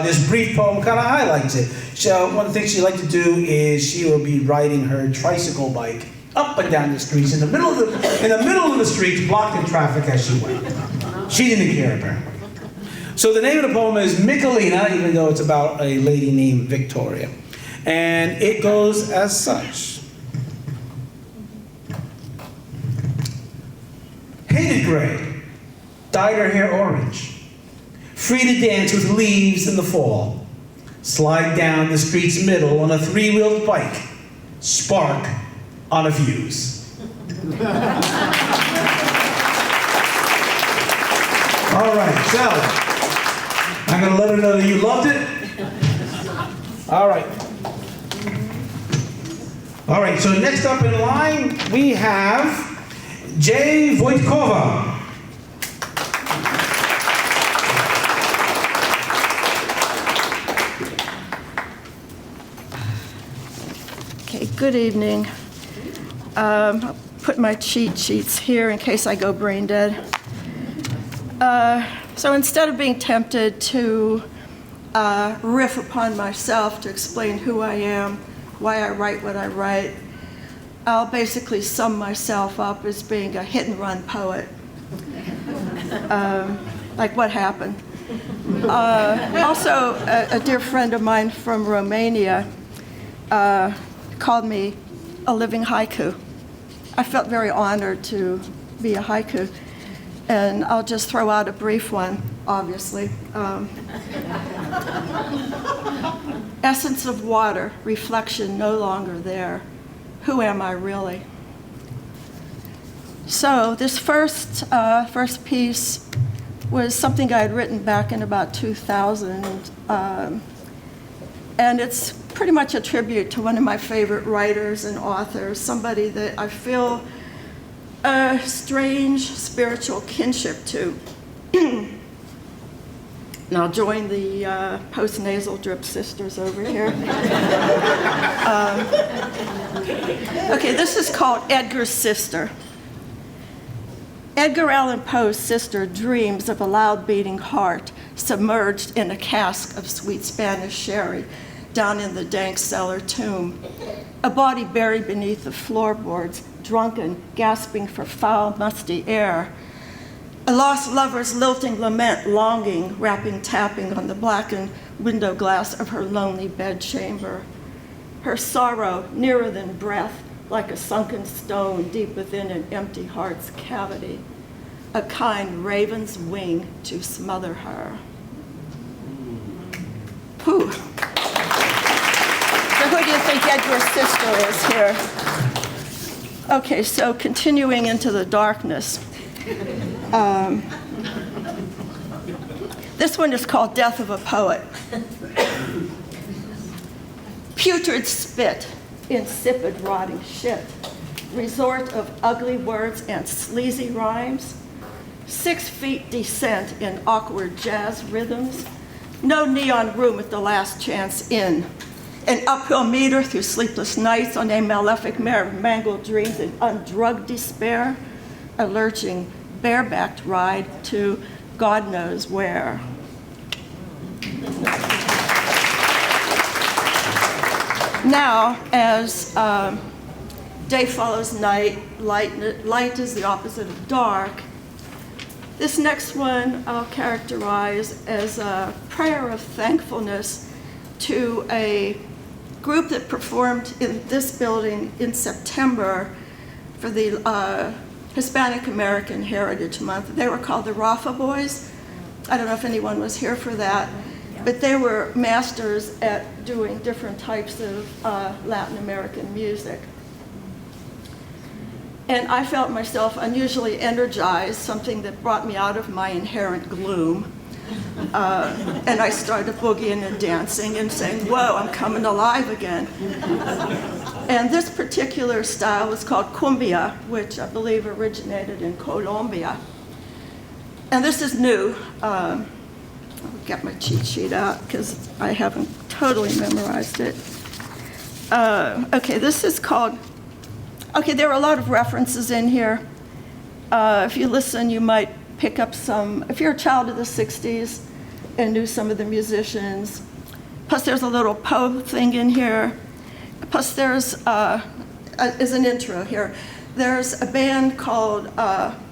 this brief poem kind of highlights it. So one of the things she liked to do is she would be riding her tricycle bike up and down the streets, in the middle of the streets, blocking traffic as she went. She didn't care, apparently. So the name of the poem is Michelina, even though it's about a lady named Victoria. And it goes as such. Hated gray, dyed her hair orange, free to dance with leaves in the fall, slide down the street's middle on a three-wheeled bike, spark on a fuse. All right, so I'm going to let her know that you loved it. All right. All right, so next up in line, we have Voytkova. Okay, good evening. I'll put my cheat sheets here in case I go brain dead. So instead of being tempted to riff upon myself to explain who I am, why I write what I write, I'll basically sum myself up as being a hit-and-run poet. Like what happened. Also, a dear friend of mine from Romania called me a living haiku. I felt very honored to be a haiku, and I'll just throw out a brief one, obviously. Essence of water, reflection no longer there. Who am I really? So this first piece was something I had written back in about 2000, and it's pretty much a tribute to one of my favorite writers and authors, somebody that I feel a strange spiritual kinship to. And I'll join the post-nasal drip sisters over here. Okay, this is called Edgar's Sister. Edgar Allan Poe's sister dreams of a loud beating heart submerged in a cask of sweet Spanish sherry down in the dank cellar tomb. A body buried beneath the floorboards, drunken, gasping for foul, musty air. A lost lover's lilting lament, longing, rapping, tapping on the blackened window glass of her lonely bedchamber. Her sorrow, nearer than breath, like a sunken stone deep within an empty heart's cavity. A kind raven's wing to smother her. Whew. So who do you think Edgar's sister is here? Okay, so continuing into the darkness. This one is called Death of a Poet. Putrid spit, insipid rotting shit, resort of ugly words and sleazy rhymes, 6 feet descent in awkward jazz rhythms, no neon room at the last chance inn, an uphill meter through sleepless nights on a malefic mare of mangled dreams and undrugged despair, a lurching, barebacked ride to God knows where. Now, as day follows night, light is the opposite of dark. This next one I'll characterize as a prayer of thankfulness to a group that performed in this building in September for the Hispanic American Heritage Month. They were called the Rafa Boys. I don't know if anyone was here for that, but they were masters at doing different types of Latin American music. And I felt myself unusually energized, something that brought me out of my inherent gloom. And I started boogieing and dancing and saying, whoa, I'm coming alive again. And this particular style was called cumbia, which I believe originated in Colombia. And this is new. I'll get my cheat sheet out because I haven't totally memorized it. Okay, this is called, okay, there are a lot of references in here. If you listen, you might pick up some, if you're a child of the 60s and knew some of the musicians. Plus there's a little Poe thing in here. Plus there's, as an intro here, there's a band called,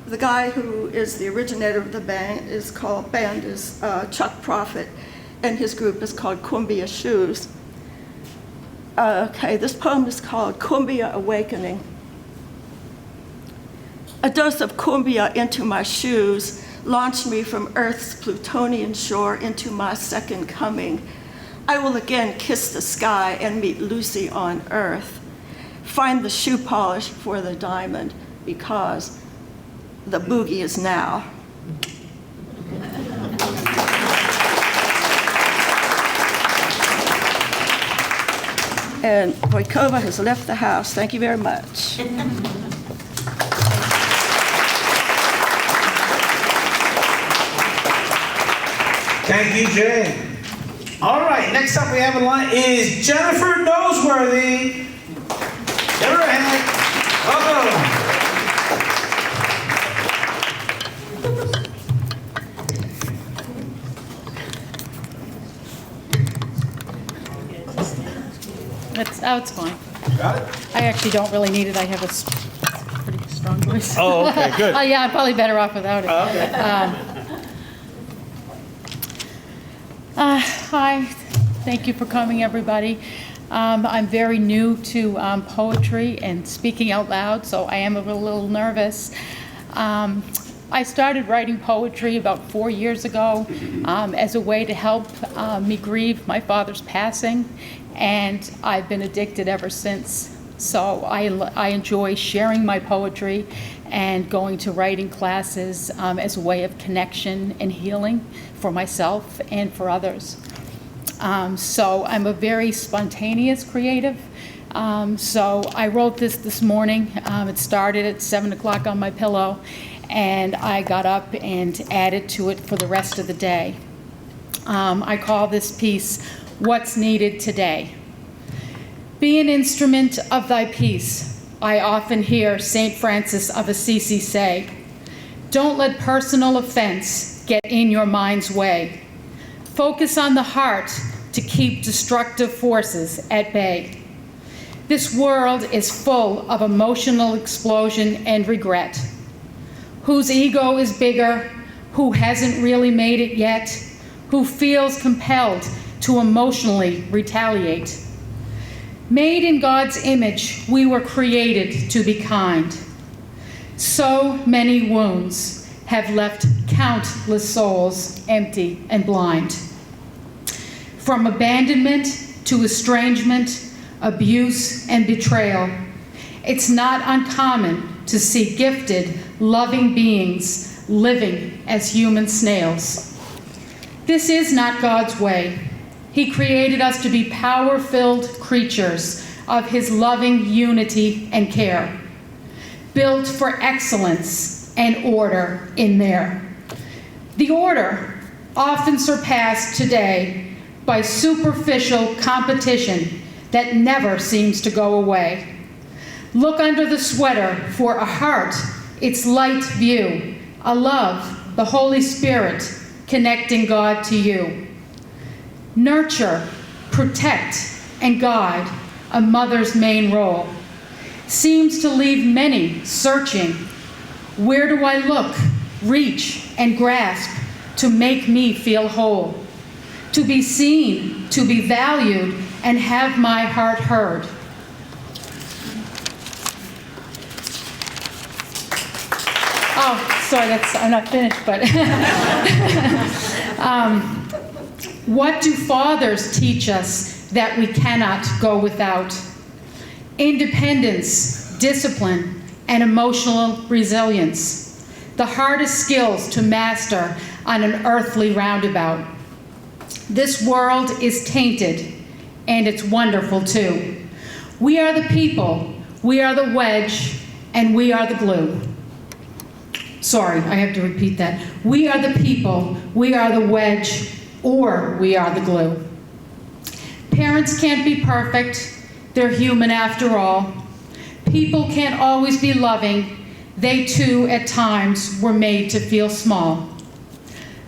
the guy who is the originator of the band is Chuck Prophet, and his group is called Cumbia Shoes. Okay, this poem is called Cumbia Awakening. A dose of cumbia into my shoes launched me from Earth's Plutonian shore into my second coming. I will again kiss the sky and meet Lucy on Earth. Find the shoe polish for the diamond, because the boogie is now. And Voytkova has left the house. Thank you very much. Thank you, Jay. All right, next up we have in line is Jennifer Knowsworthy. Get her ahead. It's fine. Got it? I actually don't really need it. I have a pretty strong voice. Oh, okay, good. Oh, yeah, I'm probably better off without it. Okay. Hi, thank you for coming, everybody. I'm very new to poetry and speaking out loud, so I am a little nervous. I started writing poetry about 4 years ago as a way to help me grieve my father's passing, and I've been addicted ever since. So I enjoy sharing my poetry and going to writing classes as a way of connection and healing for myself and for others. So I'm a very spontaneous creative. So I wrote this morning. It started at 7 o'clock on my pillow, and I got up and added to it for the rest of the day. I call this piece, What's Needed Today. Be an instrument of thy peace. I often hear St. Francis of Assisi say, don't let personal offense get in your mind's way. Focus on the heart to keep destructive forces at bay. This world is full of emotional explosion and regret. Whose ego is bigger, who hasn't really made it yet, who feels compelled to emotionally retaliate. Made in God's image, we were created to be kind. So many wounds have left countless souls empty and blind. From abandonment to estrangement, abuse and betrayal, it's not uncommon to see gifted, loving beings living as human snails. This is not God's way. He created us to be power-filled creatures of his loving unity and care, built for excellence and order in there. The order often surpassed today by superficial competition that never seems to go away. Look under the sweater for a heart, its light view, a love, the Holy Spirit connecting God to you. Nurture, protect, and guide a mother's main role, seems to leave many searching. Where do I look, reach, and grasp to make me feel whole? To be seen, to be valued, and have my heart heard. Oh, sorry, I'm not finished, but what do fathers teach us that we cannot go without? Independence, discipline, and emotional resilience, the hardest skills to master on an earthly roundabout. This world is tainted, and it's wonderful too. We are the people, we are the wedge, and we are the glue. Sorry, I have to repeat that. We are the people, we are the wedge, or we are the glue. Parents can't be perfect, they're human after all. People can't always be loving, they too at times were made to feel small.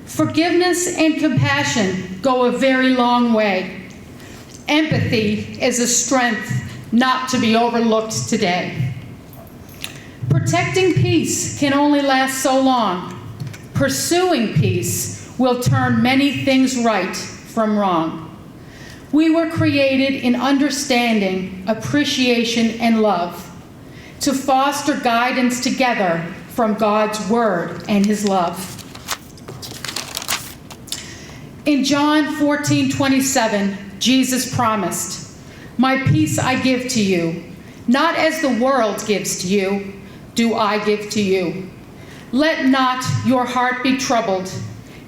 Forgiveness and compassion go a very long way. Empathy is a strength not to be overlooked today. Protecting peace can only last so long. Pursuing peace will turn many things right from wrong. We were created in understanding, appreciation, and love, to foster guidance together from God's word and his love. In John 14:27, Jesus promised, "My peace I give to you, not as the world gives to you, do I give to you. Let not your heart be troubled,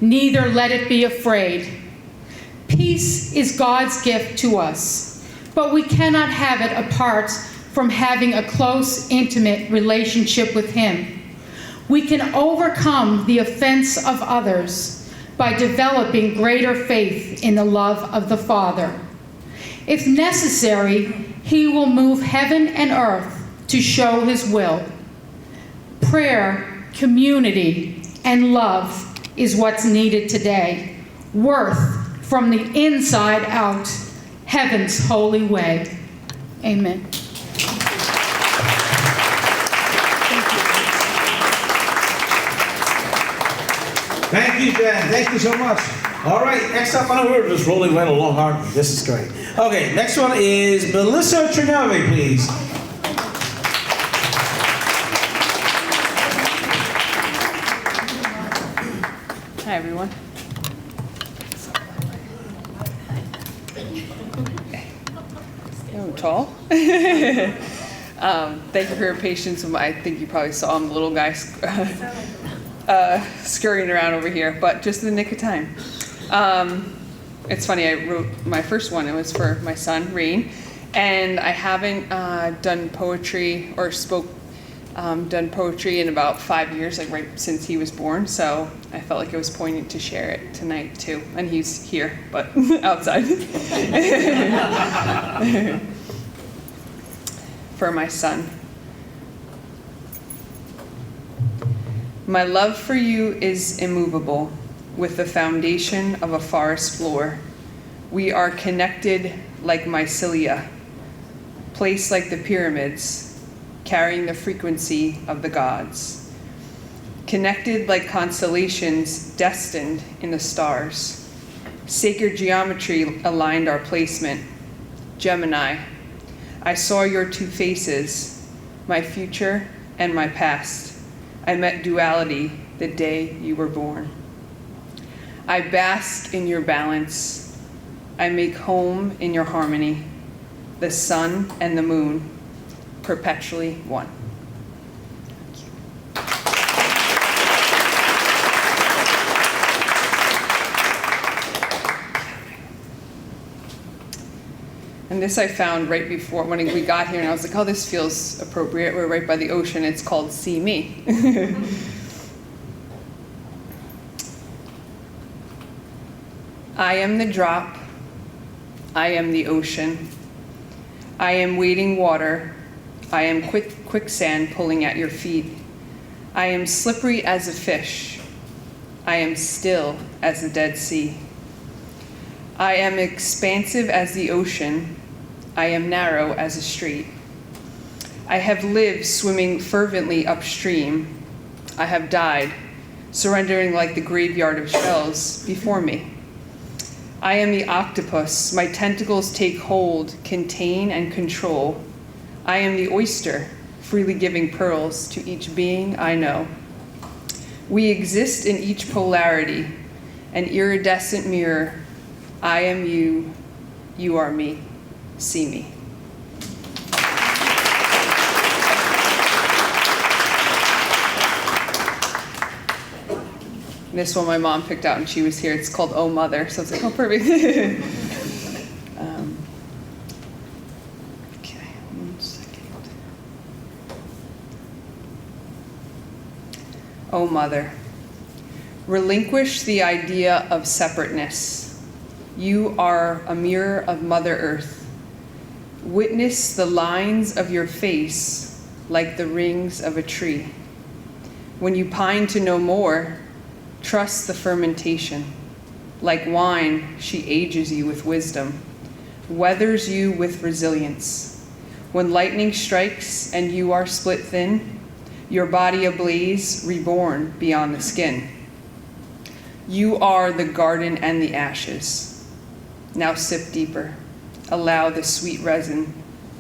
neither let it be afraid." Peace is God's gift to us, but we cannot have it apart from having a close, intimate relationship with him. We can overcome the offense of others by developing greater faith in the love of the Father. If necessary, he will move heaven and earth to show his will. Prayer, community, and love is what's needed today. Worth from the inside out, heaven's holy way. Amen. Thank you, Jen. Thank you so much. All right, next up on the we're just rolling right along, aren't we? This is great. Okay, next one is Melissa Czorniewy, please. Hi, everyone. I'm tall. Thank you for your patience. I think you probably saw him, the little guy scurrying around over here, but just in the nick of time. It's funny, I wrote my first one. It was for my son, Rain, and I haven't done poetry or done poetry in about 5 years, like right since he was born, so I felt like it was poignant to share it tonight too. And he's here, but outside. For my son. My love for you is immovable, with the foundation of a forest floor. We are connected like mycelia, placed like the pyramids, carrying the frequency of the gods. Connected like constellations destined in the stars. Sacred geometry aligned our placement. Gemini, I saw your two faces, my future and my past. I met duality the day you were born. I bask in your balance. I make home in your harmony. The sun and the moon, perpetually one. And this I found right before, when we got here, and I was like, oh, this feels appropriate. We're right by the ocean. It's called See Me. I am the drop. I am the ocean. I am wading water. I am quicksand pulling at your feet. I am slippery as a fish. I am still as the Dead Sea. I am expansive as the ocean. I am narrow as a strait. I have lived swimming fervently upstream. I have died, surrendering like the graveyard of shells before me. I am the octopus. My tentacles take hold, contain, and control. I am the oyster, freely giving pearls to each being I know. We exist in each polarity, an iridescent mirror. I am you, you are me. See me. This one my mom picked out and she was here. It's called Oh Mother, so it's like, oh, perfect. Okay, 1 second. Oh Mother, relinquish the idea of separateness. You are a mirror of Mother Earth. Witness the lines of your face like the rings of a tree. When you pine to know more, trust the fermentation. Like wine, she ages you with wisdom, weathers you with resilience. When lightning strikes and you are split thin, your body ablaze, reborn beyond the skin. You are the garden and the ashes. Now sip deeper. Allow the sweet resin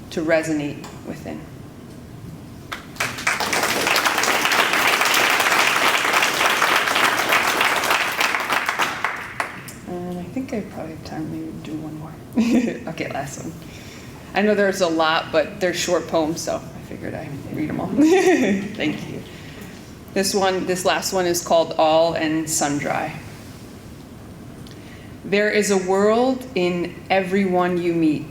to resonate within. I think I probably have time maybe to do one more. Okay, last one. I know there's a lot, but they're short poems, so I figured I'd read them all. Thank you. This last one is called All and Sundry. There is a world in everyone you meet,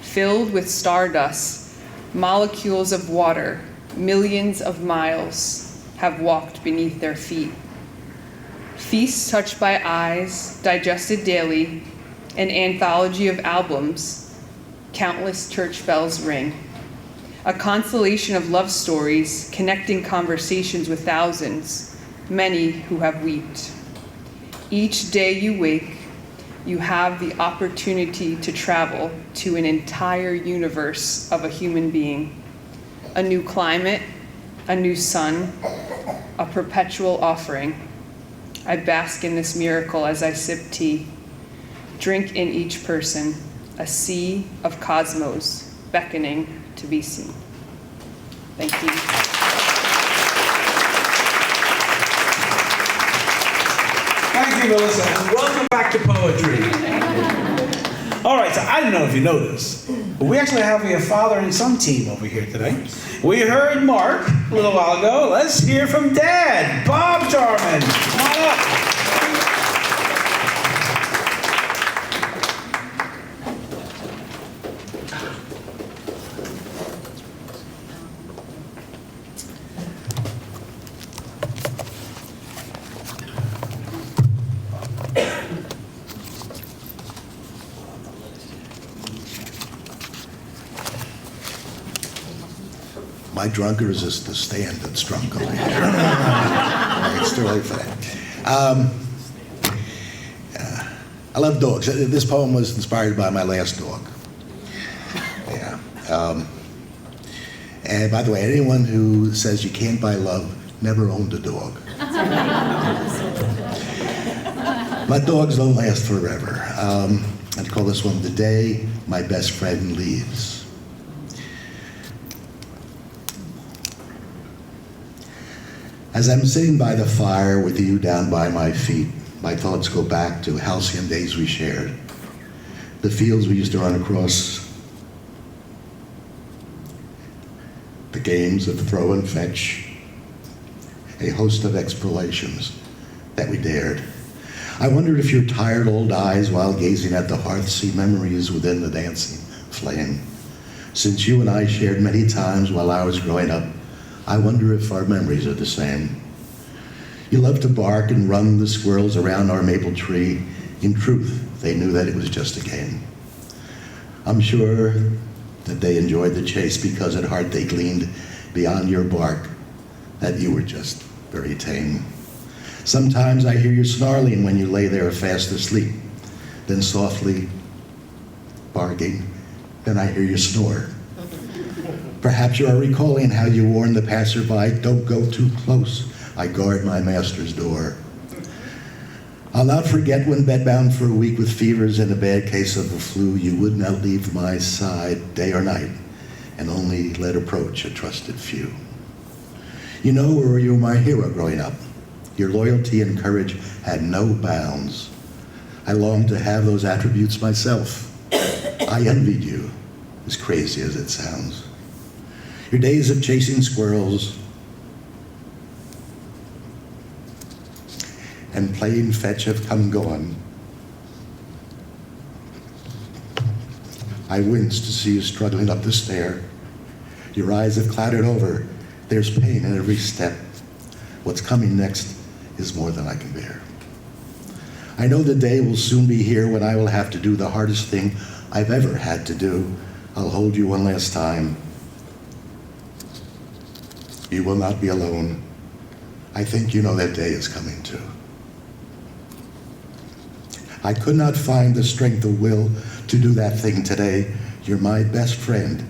filled with stardust, molecules of water, millions of miles have walked beneath their feet. Feasts touched by eyes, digested daily, an anthology of albums, countless church bells ring. A constellation of love stories, connecting conversations with thousands, many who have wept. Each day you wake, you have the opportunity to travel to an entire universe of a human being. A new climate, a new sun, a perpetual offering. I bask in this miracle as I sip tea, drink in each person, a sea of cosmos beckoning to be seen. Thank you. Thank you, Melissa, and welcome back to poetry. All right, so I don't know if you know this, but we actually have a father and son team over here today. We heard Mark a little while ago. Let's hear from Dad, Bob Jarmon. Come on up. My drunkers is the stand that's drunk over here. It's too early for that. I love dogs. This poem was inspired by my last dog. Yeah. And by the way, anyone who says you can't buy love never owned a dog. My dogs don't last forever. I'd call this one The Day My Best Friend Leaves. As I'm sitting by the fire with you down by my feet, my thoughts go back to halcyon days we shared, the fields we used to run across, the games of throw and fetch, a host of explorations that we dared. I wondered if your tired old eyes, while gazing at the hearth, see memories within the dancing flame. Since you and I shared many times while I was growing up, I wonder if our memories are the same. You loved to bark and run the squirrels around our maple tree. In truth, they knew that it was just a game. I'm sure that they enjoyed the chase because at heart they gleaned beyond your bark that you were just very tame. Sometimes I hear you snarling when you lay there fast asleep, then softly barking Then I hear you snore. Perhaps you are recalling how you warned the passerby, don't go too close, I guard my master's door. I'll not forget when bedbound for a week with fevers and a bad case of the flu, you would not leave my side day or night, and only let approach a trusted few. You know, or you were my hero growing up. Your loyalty and courage had no bounds. I longed to have those attributes myself. I envied you, as crazy as it sounds. Your days of chasing squirrels and playing fetch have come and gone. I wince to see you struggling up the stair. Your eyes have clouded over. There's pain in every step. What's coming next is more than I can bear. I know the day will soon be here when I will have to do the hardest thing I've ever had to do. I'll hold you one last time. You will not be alone. I think you know that day is coming too. I could not find the strength of will to do that thing today. You're my best friend.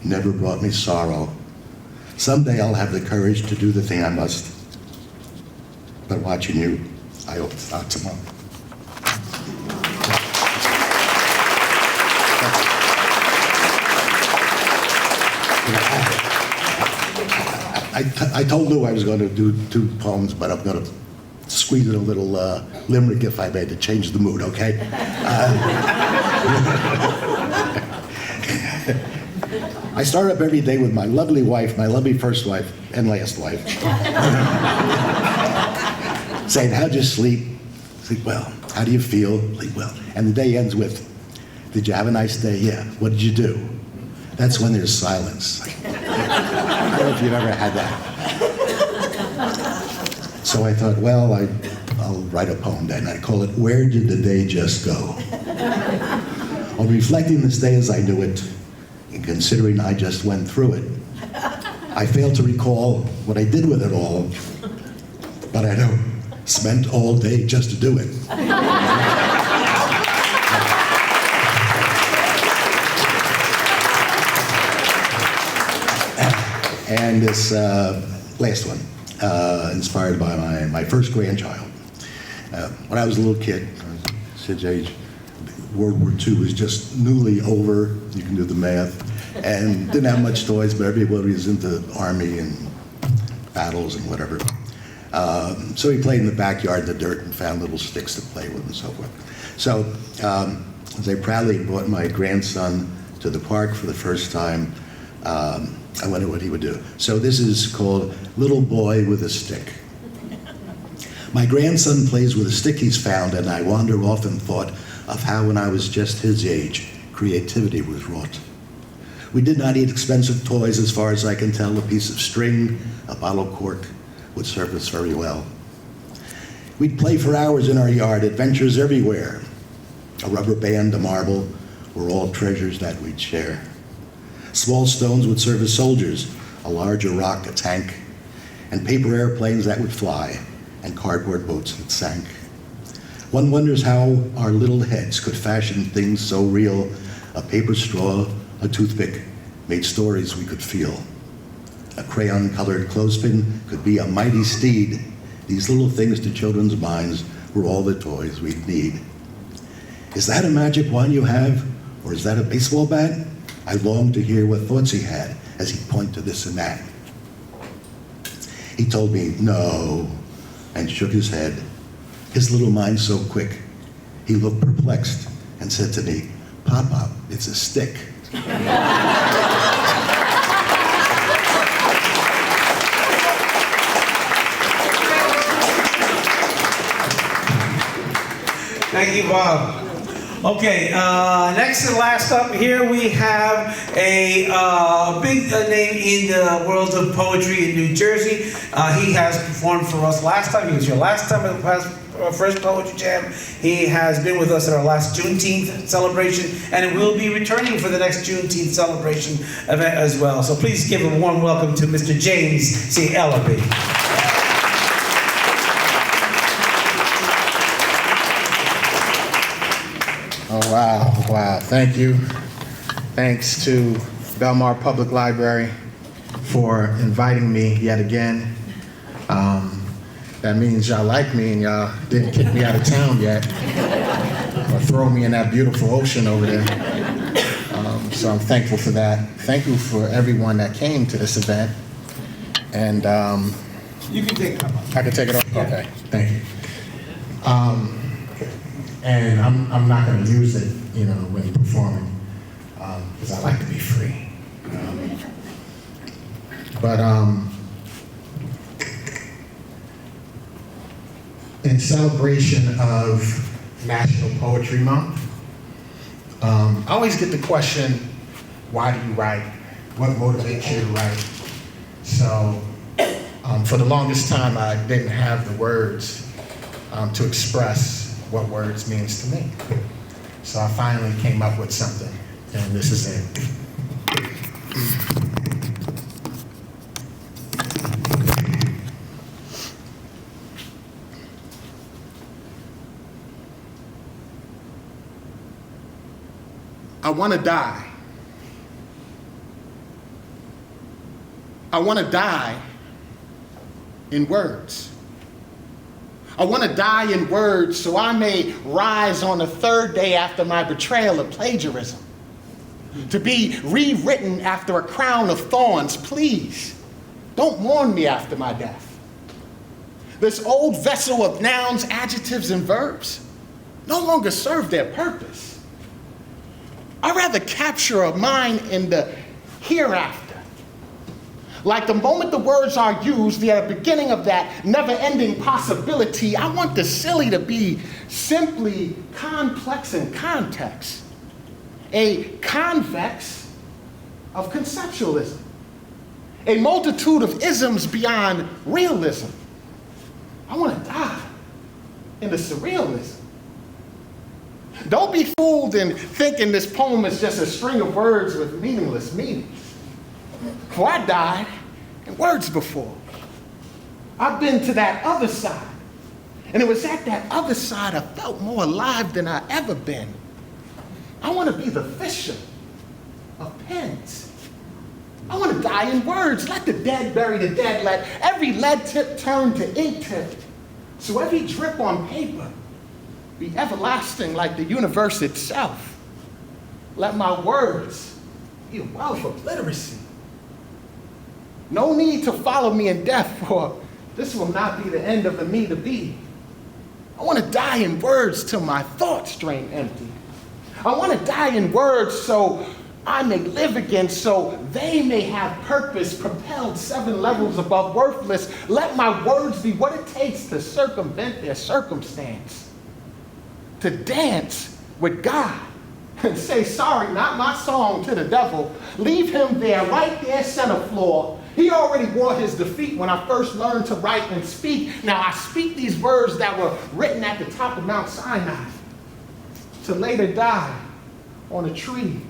You never brought me sorrow. Someday I'll have the courage to do the thing I must. But watching you, I hope it's not tomorrow. I told Lou I was going to do 2 poems, but I'm going to squeeze in a little limerick if I may to change the mood, okay? I start up every day with my lovely wife, my lovely first wife and last wife, saying, how'd you sleep? Sleep well. How do you feel? Sleep well. And the day ends with, did you have a nice day? Yeah. What did you do? That's when there's silence. I don't know if you've ever had that. So I thought, well, I'll write a poem then. I call it, Where Did the Day Just Go? On reflecting this day as I knew it, and considering I just went through it, I failed to recall what I did with it all, but I know, spent all day just to do it. And this last one, inspired by my first grandchild. When I was a little kid, Sid's age, World War II was just newly over, you can do the math, and didn't have much toys, but everybody was into the army and battles and whatever. So he played in the backyard in the dirt and found little sticks to play with and so forth. So as I proudly brought my grandson to the park for the first time, I wondered what he would do. So this is called Little Boy with a Stick. My grandson plays with a stick he's found, and I wander off and thought of how when I was just his age, creativity was wrought. We did not eat expensive toys. As far as I can tell, a piece of string, a bottle cork would serve us very well. We'd play for hours in our yard, adventures everywhere. A rubber band, a marble, were all treasures that we'd share. Small stones would serve as soldiers, a larger rock, a tank, and paper airplanes that would fly, and cardboard boats that sank. One wonders how our little heads could fashion things so real. A paper straw, a toothpick, made stories we could feel. A crayon-colored clothespin could be a mighty steed. These little things to children's minds were all the toys we'd need. Is that a magic wand you have, or is that a baseball bat? I longed to hear what thoughts he had as he'd point to this and that. He told me, no, and shook his head. His little mind so quick. He looked perplexed and said to me, Papa, it's a stick. Thank you, Bob. Okay, next and last up here we have a big name in the world of poetry in New Jersey. He has performed for us last time. He was here last time at the first Poetry Jam. He has been with us at our last Juneteenth celebration, and will be returning for the next Juneteenth celebration event as well. So please give a warm welcome to Mr. James C. Ellerbe. Oh, wow, thank you. Thanks to Belmar Public Library for inviting me yet again. That means y'all like me and y'all didn't kick me out of town yet or throw me in that beautiful ocean over there. So I'm thankful for that. Thank you for everyone that came to this event. And You can take it off. I can take it off? Okay, thank you. And I'm not going to use it, when performing, because I like to be free. In celebration of National Poetry Month, I always get the question, why do you write? What motivates you to write? So for the longest time, I didn't have the words to express what words means to me. So I finally came up with something, and this is it. I want to die. I want to die in words. I want to die in words so I may rise on the third day after my betrayal of plagiarism, to be rewritten after a crown of thorns. Please, don't mourn me after my death. This old vessel of nouns, adjectives, and verbs no longer serve their purpose. I'd rather capture a mind in the hereafter. Like the moment the words are used, they are the beginning of that never-ending possibility. I want the silly to be simply complex in context, a convex of conceptualism, a multitude of isms beyond realism. I want to die in the surrealism. Don't be fooled in thinking this poem is just a string of words with meaningless meanings. For I died in words before. I've been to that other side. And it was at that other side I felt more alive than I ever been. I want to be the fisher of pens. I want to die in words. Let the dead bury the dead. Let every lead tip turn to ink tip. So every drip on paper be everlasting like the universe itself. Let my words be a wealth of literacy. No need to follow me in death, for this will not be the end of the me to be. I want to die in words till my thoughts drain empty. I want to die in words so I may live again, so they may have purpose, propelled 7 levels above worthless. Let my words be what it takes to circumvent their circumstance. To dance with God and say, sorry, not my song to the devil. Leave him there, right there, center floor. He already wore his defeat when I first learned to write and speak. Now I speak these words that were written at the top of Mount Sinai to later die on a tree,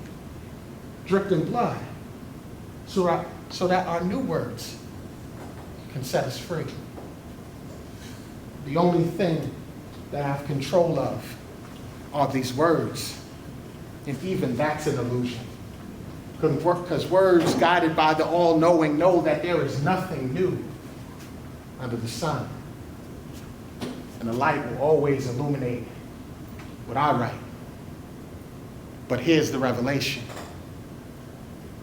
dripped in blood, so that our new words can set us free. The only thing that I have control of are these words, and even that's an illusion. Because words guided by the all-knowing know that there is nothing new under the sun. And the light will always illuminate what I write. But here's the revelation.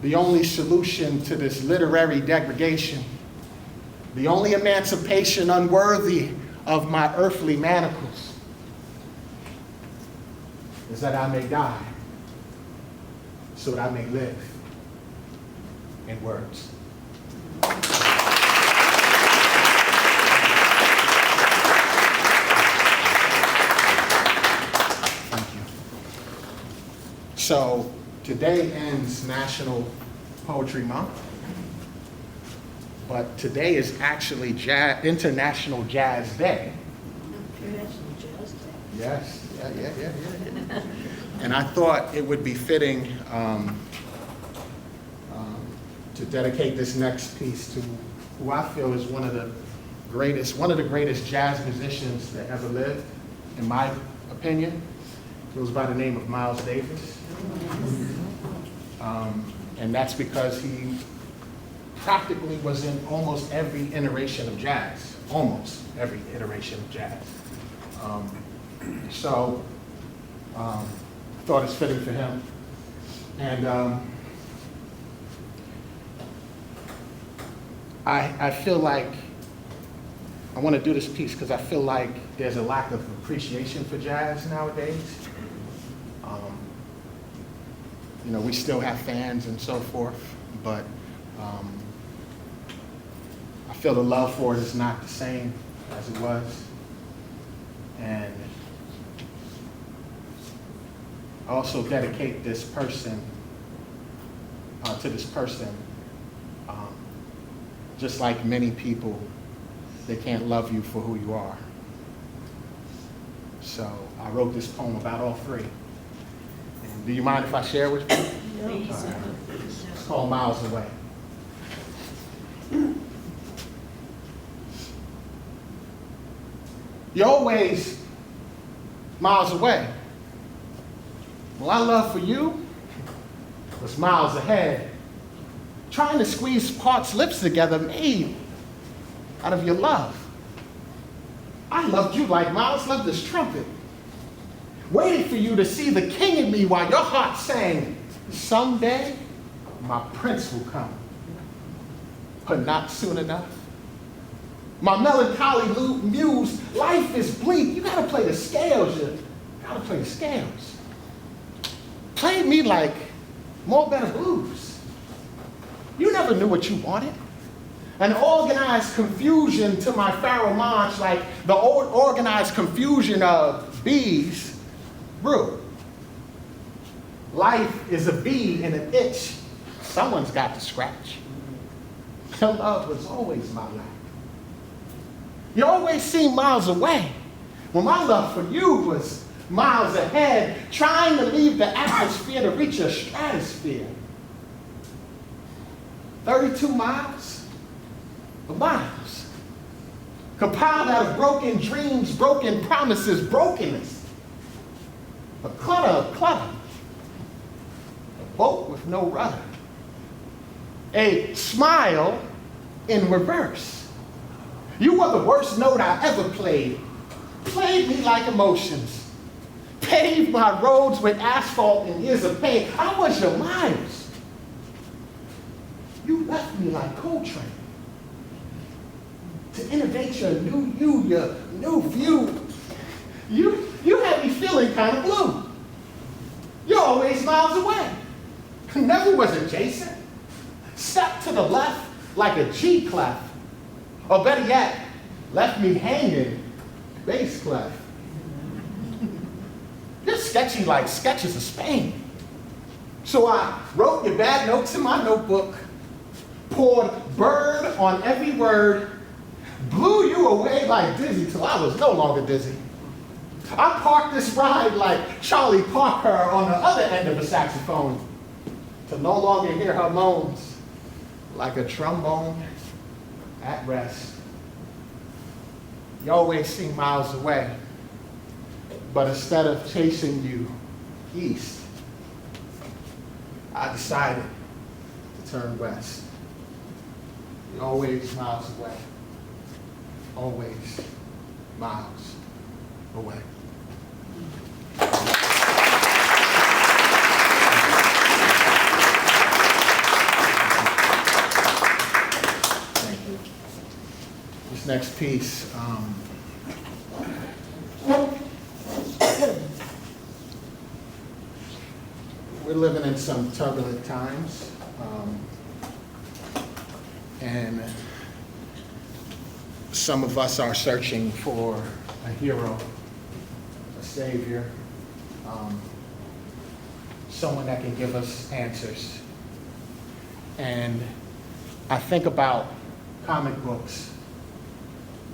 The only solution to this literary degradation, the only emancipation unworthy of my earthly manacles, is that I may die so that I may live in words. Thank you. So today ends National Poetry Month, but today is actually International Jazz Day. International Jazz Day. Yes, yeah. And I thought it would be fitting to dedicate this next piece to who I feel is one of the greatest jazz musicians that ever lived, in my opinion. He goes by the name of Miles Davis. And that's because he practically was in almost every iteration of jazz, almost every iteration of jazz. So I thought it's fitting for him. And I feel like I want to do this piece because I feel like there's a lack of appreciation for jazz nowadays. You know, we still have fans and so forth, but I feel the love for it is not the same as it was. And I also dedicate this person to this person. Just like many people, they can't love you for who you are. So I wrote this poem about all three. And do you mind if I share with you? No. Right. It's called Miles Away. You're always miles away. Well, our love for you was miles ahead. Trying to squeeze parts lips together made out of your love. I loved you like Miles loved this trumpet. Waiting for you to see the king in me while your heart sang, someday my prince will come, but not soon enough. My melancholy muse, life is bleak. You gotta play the scales, you gotta play the scales. Played me like more better blues. You never knew what you wanted. An organized confusion to my pharaoh march, like the old organized confusion of bees brew. Life is a bee in an itch. Someone's got to scratch. Your love was always my life. You always seemed miles away, when my love for you was miles ahead, trying to leave the atmosphere to reach a stratosphere. 32 miles of miles, compiled out of broken dreams, broken promises, brokenness, a clutter of clutter, a boat with no rudder, a smile in reverse. You were the worst note I ever played me like emotions, paved my roads with asphalt and years of pain. I was your Miles. You left me like Coltrane to innovate your new you, your new view. You had me feeling kind of blue. You're always miles away. Never was adjacent. Step to the left like a G clef. Or better yet, left me hanging, bass clef. You're sketchy like sketches of Spain. So I wrote your bad notes in my notebook, poured bird on every word, blew you away like dizzy till I was no longer dizzy. I parked this ride like Charlie Parker on the other end of a saxophone to no longer hear her moans like a trombone at rest. You always seem miles away, but instead of chasing you east, I decided to turn west. You're always miles away, always miles away. Thank you. This next piece, we're living in some turbulent times, and some of us are searching for a hero, a savior, someone that can give us answers. And I think about comic books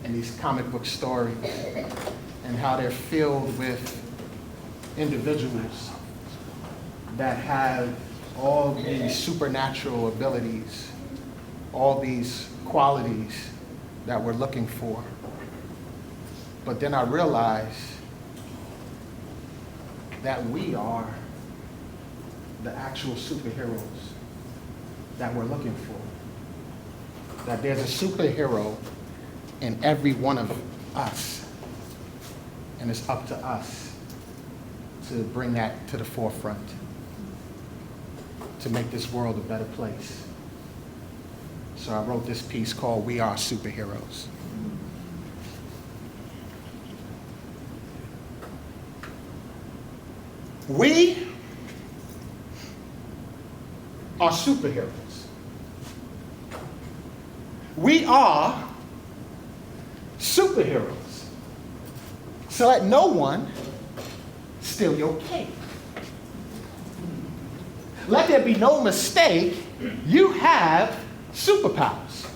and these comic book stories and how they're filled with individuals that have all these supernatural abilities, all these qualities that we're looking for. But then I realize that we are the actual superheroes that we're looking for. That there's a superhero in every one of us. And it's up to us to bring that to the forefront, to make this world a better place. So I wrote this piece called We Are Superheroes. We are superheroes. We are superheroes. So let no one steal your cape. Let there be no mistake, you have superpowers.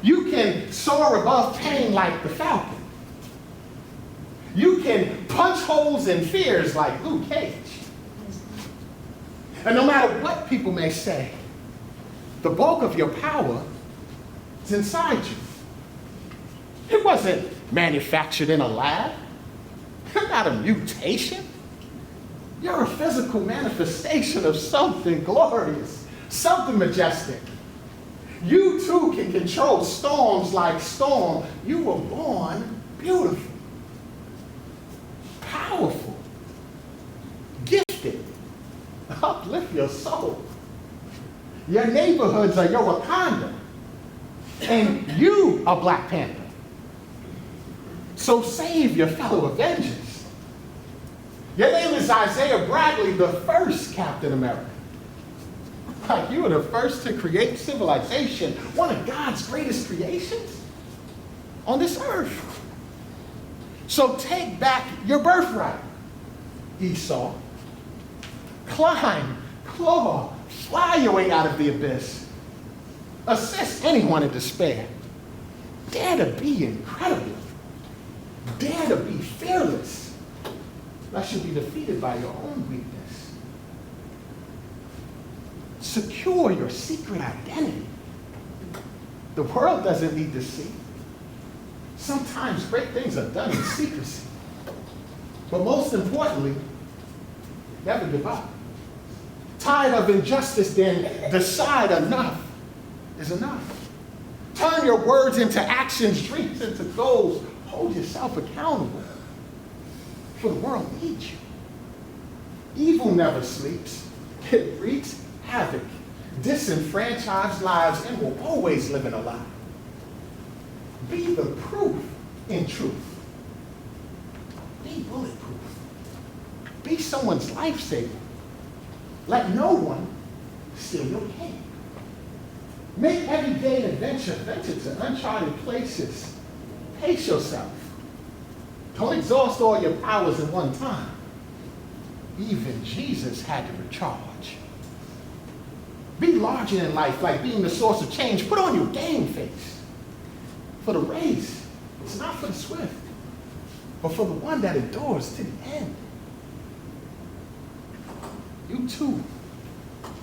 You can soar above pain like the falcon. You can punch holes in fears like Luke Cage. And no matter what people may say, the bulk of your power is inside you. It wasn't manufactured in a lab. You're not a mutation. You're a physical manifestation of something glorious, something majestic. You too can control storms like Storm. You were born beautiful, powerful, gifted. Uplift your soul. Your neighborhoods are your Wakanda, and you are Black Panther. So save your fellow Avengers. Your name is Isaiah Bradley, the first Captain America. Like you were the first to create civilization, one of God's greatest creations on this earth. So take back your birthright, Esau. Climb, claw, fly your way out of the abyss. Assist anyone in despair. Dare to be incredible. Dare to be fearless, lest you be defeated by your own weakness. Secure your secret identity. The world doesn't need to see. Sometimes great things are done in secrecy. But most importantly, never give up. Tired of injustice, then decide enough is enough. Turn your words into actions, dreams into goals. Hold yourself accountable. For the world needs you. Evil never sleeps. It wreaks havoc, disenfranchised lives, and will always live in a lie. Be the proof in truth. Be bulletproof. Be someone's lifesaver. Let no one steal your cape. Make every day an adventure. Venture to uncharted places. Pace yourself. Don't exhaust all your powers at one time. Even Jesus had to recharge. Be larger in life, like being the source of change. Put on your game face. For the race, it's not for the swift, but for the one that endures to the end. You too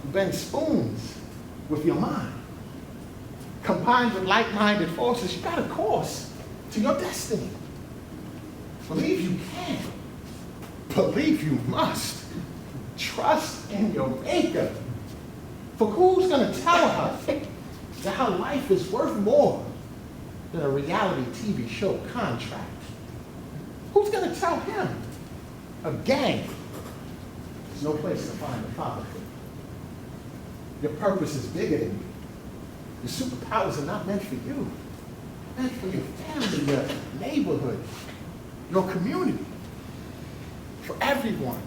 bend spoons with your mind. Combined with like-minded forces, you got a course to your destiny. Believe you can. Believe you must. Trust in your maker. For who's going to tell her that her life is worth more than a reality TV show contract? Who's going to tell him a gang is no place to find a father? Your purpose is bigger than you. Your superpowers are not meant for you. They're meant for your family, your neighborhood, your community. For everyone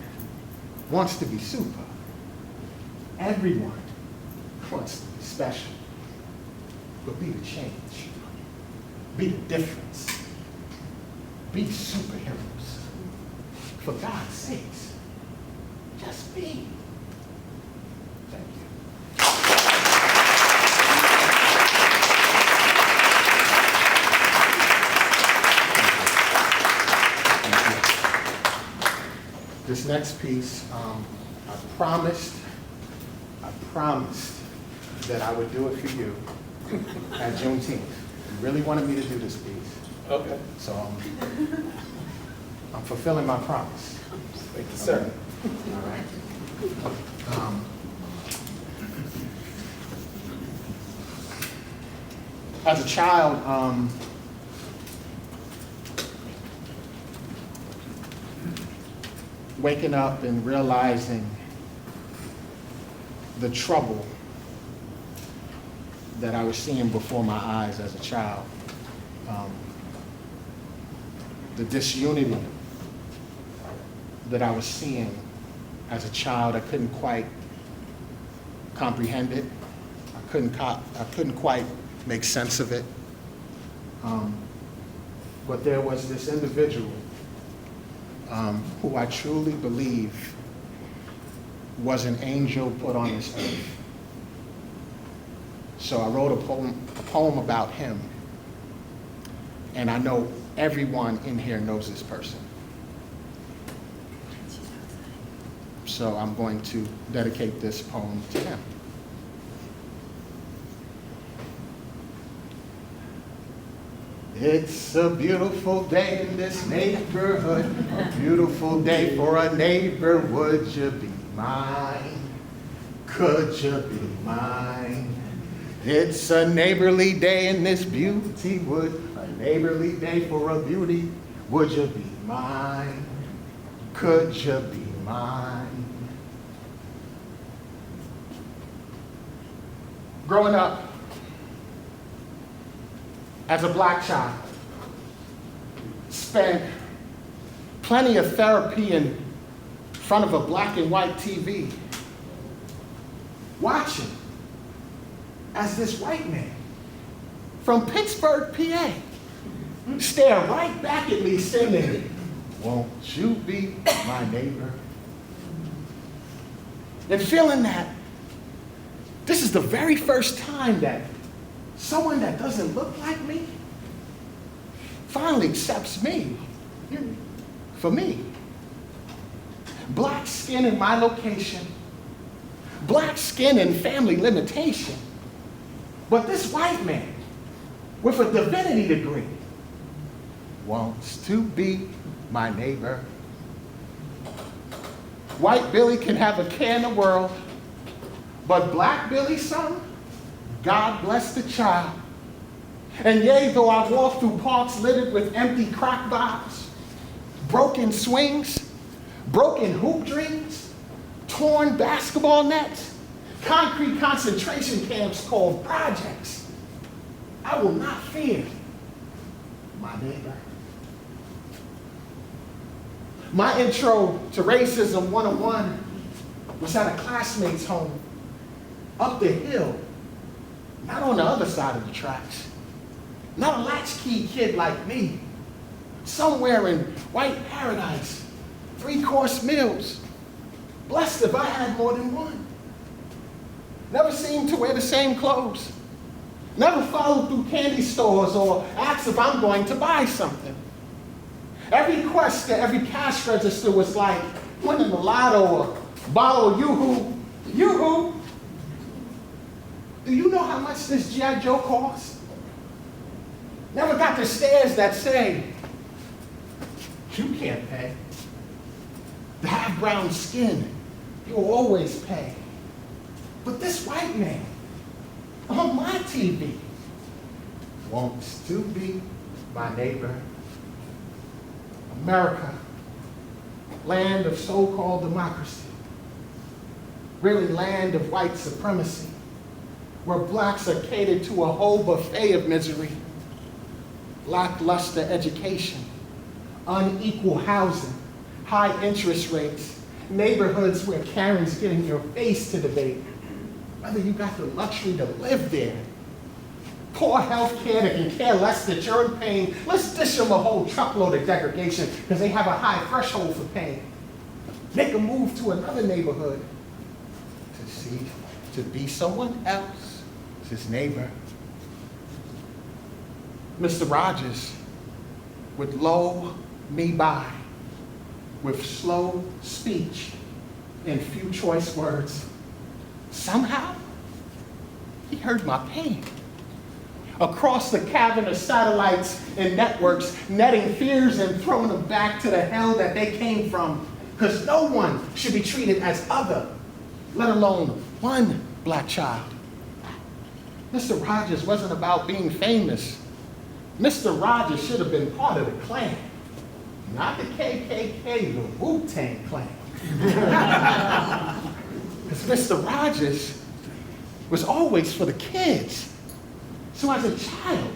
wants to be super. Everyone wants to be special. But be the change. Be the difference. Be superheroes. For God's sakes, just be. Thank you. This next piece, I promised that I would do it for you at Juneteenth. You really wanted me to do this piece. Okay. So I'm fulfilling my promise. Thank you, sir. All right. As a child, waking up and realizing the trouble that I was seeing before my eyes as a child, the disunity that I was seeing as a child, I couldn't quite comprehend it. I couldn't quite make sense of it. But there was this individual who I truly believe was an angel put on this earth. So I wrote a poem about him, and I know everyone in here knows this person. So I'm going to dedicate this poem to him. It's a beautiful day in this neighborhood, a beautiful day for a neighbor. Would you be mine? Could you be mine? It's a neighborly day in this beauty wood, a neighborly day for a beauty. Would you be mine? Could you be mine? Growing up as a black child, spent plenty of therapy in front of a black and white TV, watching as this white man from Pittsburgh, PA, stare right back at me singing, "Won't you be my neighbor?" And feeling that this is the very first time that someone that doesn't look like me finally accepts me for me. Black skin in my location, black skin and family limitation. But this white man with a divinity degree wants to be my neighbor. White Billy can have a care in the world, but black Billy's son, God bless the child. And yea, though I walk through parks littered with empty crack bottles, broken swings, broken hoop dreams, torn basketball nets, concrete concentration camps called projects, I will not fear my neighbor. My intro to Racism 101 was at a classmate's home, up the hill, not on the other side of the tracks. Not a latchkey kid like me, somewhere in white paradise, 3-course meals. Blessed if I had more than one. Never seemed to wear the same clothes. Never followed through candy stores or asked if I'm going to buy something. Every quest to every cash register was like winning the lotto or a bottle of Yoo-Hoo. Yoo-Hoo! Do you know how much this G.I. Joe costs? Never got the stares that say, you can't pay. To have brown skin, you'll always pay. But this white man on my TV wants to be my neighbor. America, land of so-called democracy, really land of white supremacy, where blacks are catered to a whole buffet of misery, lackluster education, unequal housing, high interest rates, neighborhoods where Karen's getting your face to debate whether you got the luxury to live there. Poor health care that can care less that you're in pain. Let's dish them a whole truckload of degradation because they have a high threshold for pain. Make them move to another neighborhood to be someone else, his neighbor. Mr. Rogers would lull me by with slow speech and few choice words. Somehow, he heard my pain. Across the cavern of satellites and networks, netting fears and throwing them back to the hell that they came from. because no one should be treated as other, let alone one black child. Mr. Rogers wasn't about being famous. Mr. Rogers should have been part of the Klan, not the KKK, the Wu-Tang Clan. Because Mr. Rogers was always for the kids. So as a child,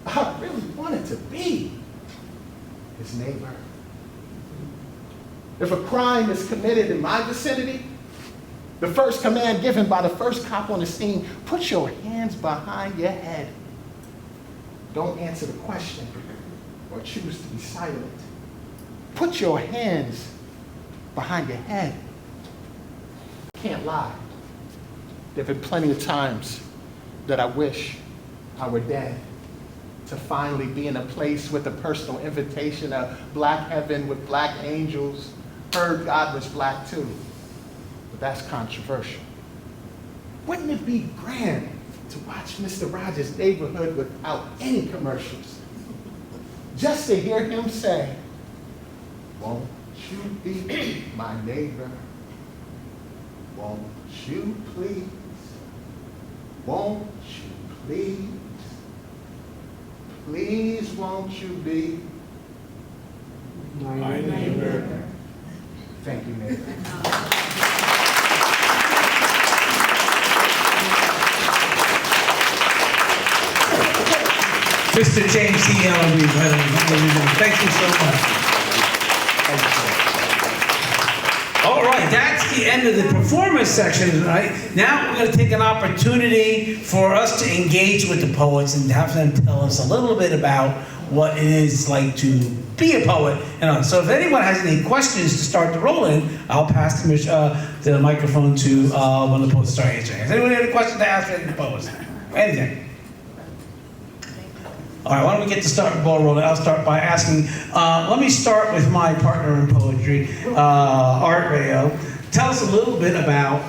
I really wanted to be his neighbor. If a crime is committed in my vicinity, the first command given by the first cop on the scene, put your hands behind your head. Don't answer the question or choose to be silent. Put your hands behind your head. Can't lie. There have been plenty of times that I wish I were dead, to finally be in a place with a personal invitation, a black heaven with black angels. Heard God was black too, but that's controversial. Wouldn't it be grand to watch Mr. Rogers' Neighborhood without any commercials? Just to hear him say, won't you be my neighbor? Won't you please? Won't you please? Please won't you be my neighbor? Thank you, neighbor. Mr. James C. Ellerbe, thank you so much. All right, that's the end of the performance section tonight. Now we're going to take an opportunity for us to engage with the poets and have them tell us a little bit about what it is like to be a poet. So if anyone has any questions to start the roll in, I'll pass the microphone to one of the poets to start answering. Has anyone had a question to ask any of the poets? Anything? All right, why don't we get the ball rolling? I'll start by asking, let me start with my partner in poetry, Art Veilleux. Tell us a little bit about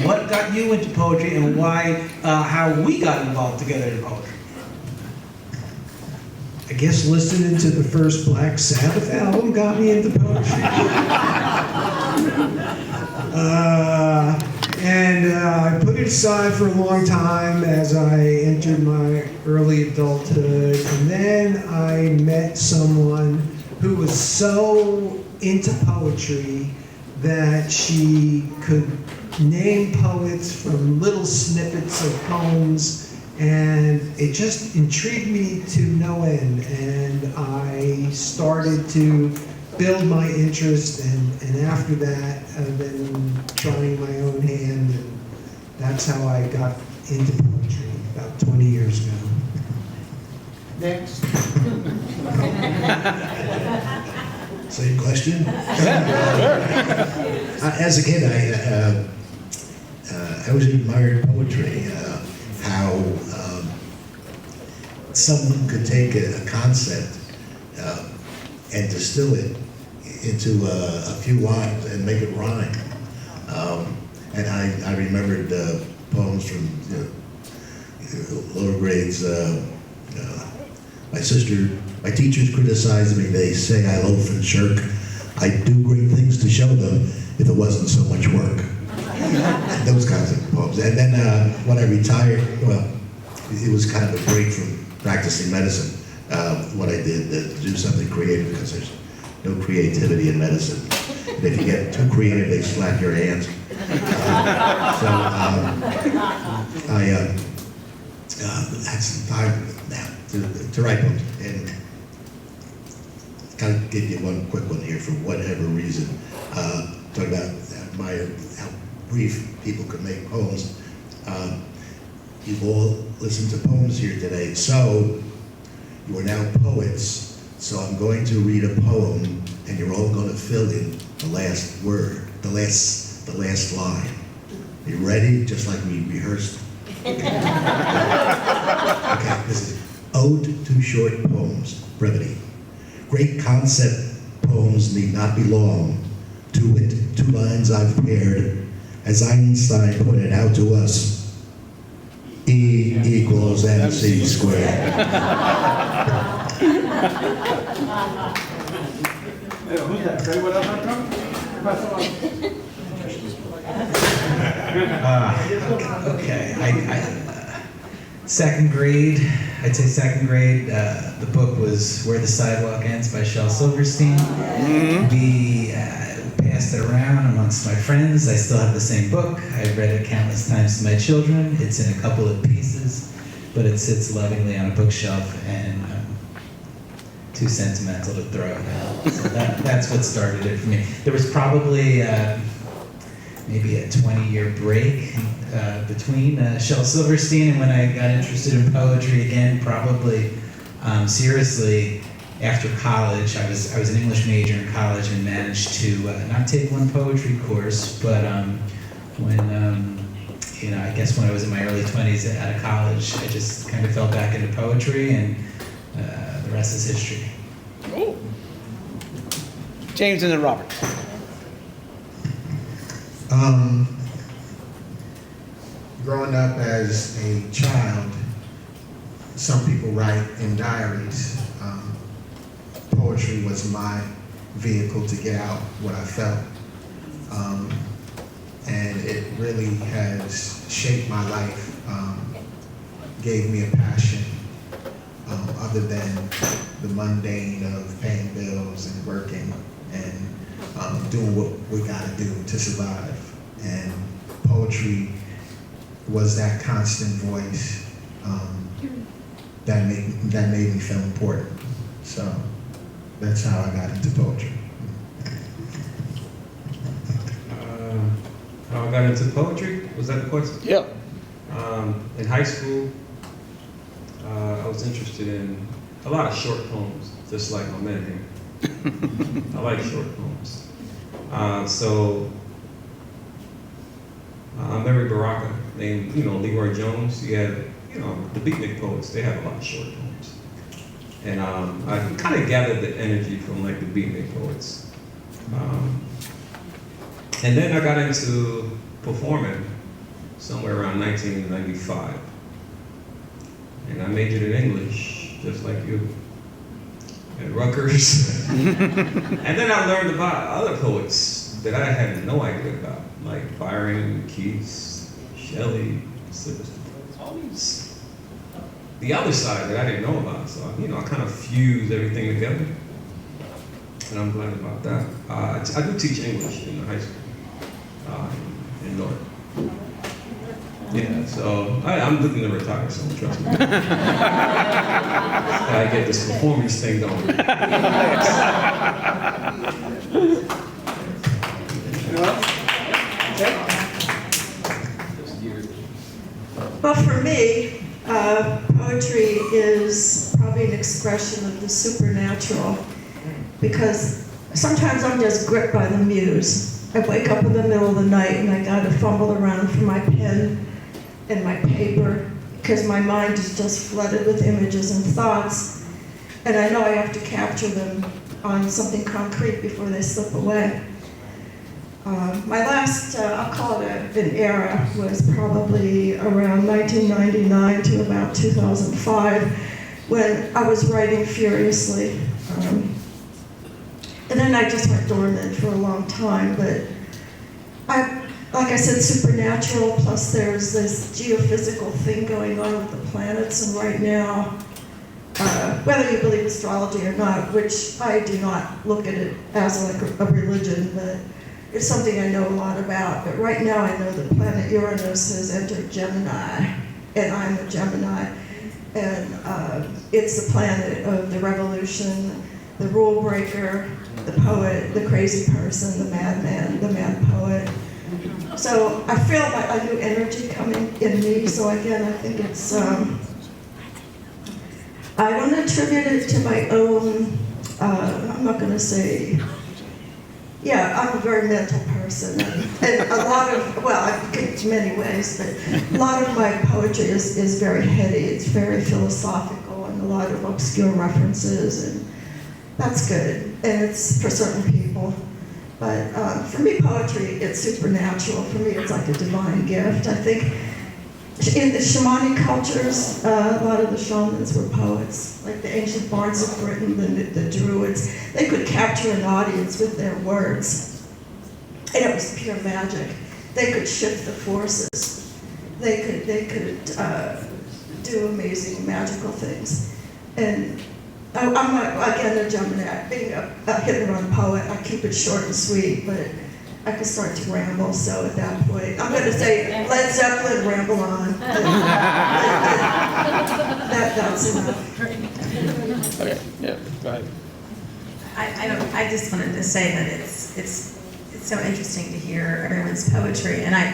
what got you into poetry and why, how we got involved together in poetry. I guess listening to the first Black Sabbath album got me into poetry. I put it aside for a long time as I entered my early adulthood. And then I met someone who was so into poetry that she could name poets from little snippets of poems. And it just intrigued me to no end. And I started to build my interest, and after that, I've been trying my own hand, and that's how I got into poetry about 20 years ago. Next. Same question? As a kid, I always admired poetry, how someone could take a concept and distill it into a few lines and make it rhyme. And I remembered poems from lower grades. My teachers criticize me. They say I loaf and shirk. I'd do great things to show them if it wasn't so much work. Those kinds of poems. And then when I retired, well, it was kind of a break from practicing medicine. What I did to do something creative, because there's no creativity in medicine. And if you get too creative, they slap your hands. Had some time now to write poems. And kind of give you one quick one here for whatever reason. Talk about how brief people can make poems. You've all listened to poems here today, so you are now poets. So I'm going to read a poem, and you're all going to fill in the last word, the last line. Are you ready? Just like we rehearsed. Okay, this is Ode to Short Poems, Brevity. Great concept poems need not be long. To it, 2 lines I've paired, as Einstein pointed out to us. E equals MC squared. Who's that? Say what else I'm coming? Okay, second grade, I'd say second grade, the book was Where the Sidewalk Ends by Shel Silverstein. We passed it around amongst my friends. I still have the same book. I've read it countless times to my children. It's in a couple of pieces, but it sits lovingly on a bookshelf and too sentimental to throw it out. So that's what started it for me. There was probably maybe a 20-year break between Shel Silverstein and when I got interested in poetry again, probably seriously after college. I was an English major in college and managed to not take one poetry course, but when I guess when I was in my early 20s out of college, I just kind of fell back into poetry, and the rest is history. Oh. James and then Robert. Growing up as a child, some people write in diaries. Poetry was my vehicle to get out what I felt. And it really has shaped my life, gave me a passion other than the mundane of paying bills and working and doing what we gotta do to survive. And poetry was that constant voice that made me feel important. So that's how I got into poetry. How I got into poetry? Was that the question? Yeah. In high school, I was interested in a lot of short poems, just like my man here. I like short poems. So I married Baraka, named Leroy Jones. He had the beatnik poets. They have a lot of short poems, and I kind of gathered the energy from like the beatnik poets. And then I got into performing somewhere around 1995. And I majored in English, just like you, at Rutgers. And then I learned about other poets that I had no idea about, like Byron, Keats, Shelley, all these, the other side that I didn't know about. So, I kind of fused everything together. And I'm glad about that. I do teach English in the high school. In North. Yeah, so I'm looking to retire, so trust me. I get this performance thing going. Well, for me, poetry is probably an expression of the supernatural, because sometimes I'm just gripped by the muse. I wake up in the middle of the night and I gotta fumble around for my pen and my paper because my mind is just flooded with images and thoughts, and I know I have to capture them on something concrete before they slip away. My last, I'll call it an era, was probably around 1999 to about 2005 when I was writing furiously. And then I just went dormant for a long time, but like I said, supernatural, plus there's this geophysical thing going on with the planets, and right now, whether you believe astrology or not, which I do not look at it as like a religion, but it's something I know a lot about. But right now I know the planet Uranus has entered Gemini, and I'm a Gemini, and it's the planet of the revolution, the rule breaker, the poet, the crazy person, the madman, the mad poet. So I feel like a new energy coming in me. So again, I think it's, I don't attribute it to my own, I'm not gonna say, yeah, I'm a very mental person. And a lot of, well, I get it many ways, but a lot of my poetry is very heady. It's very philosophical and a lot of obscure references, and that's good, and it's for certain people. But for me, poetry, it's supernatural. For me, it's like a divine gift. I think In the shamanic cultures, a lot of the shamans were poets, like the ancient bards of Britain, the druids. They could capture an audience with their words, and it was pure magic. They could shift the forces. They could do amazing magical things. And I'm not, again, jumping at being a hit-and-run poet. I keep it short and sweet, but I could start to ramble, so at that point, I'm going to say Led Zeppelin, ramble on. That's enough. Okay, yeah, go ahead. I just wanted to say that it's so interesting to hear everyone's poetry. And I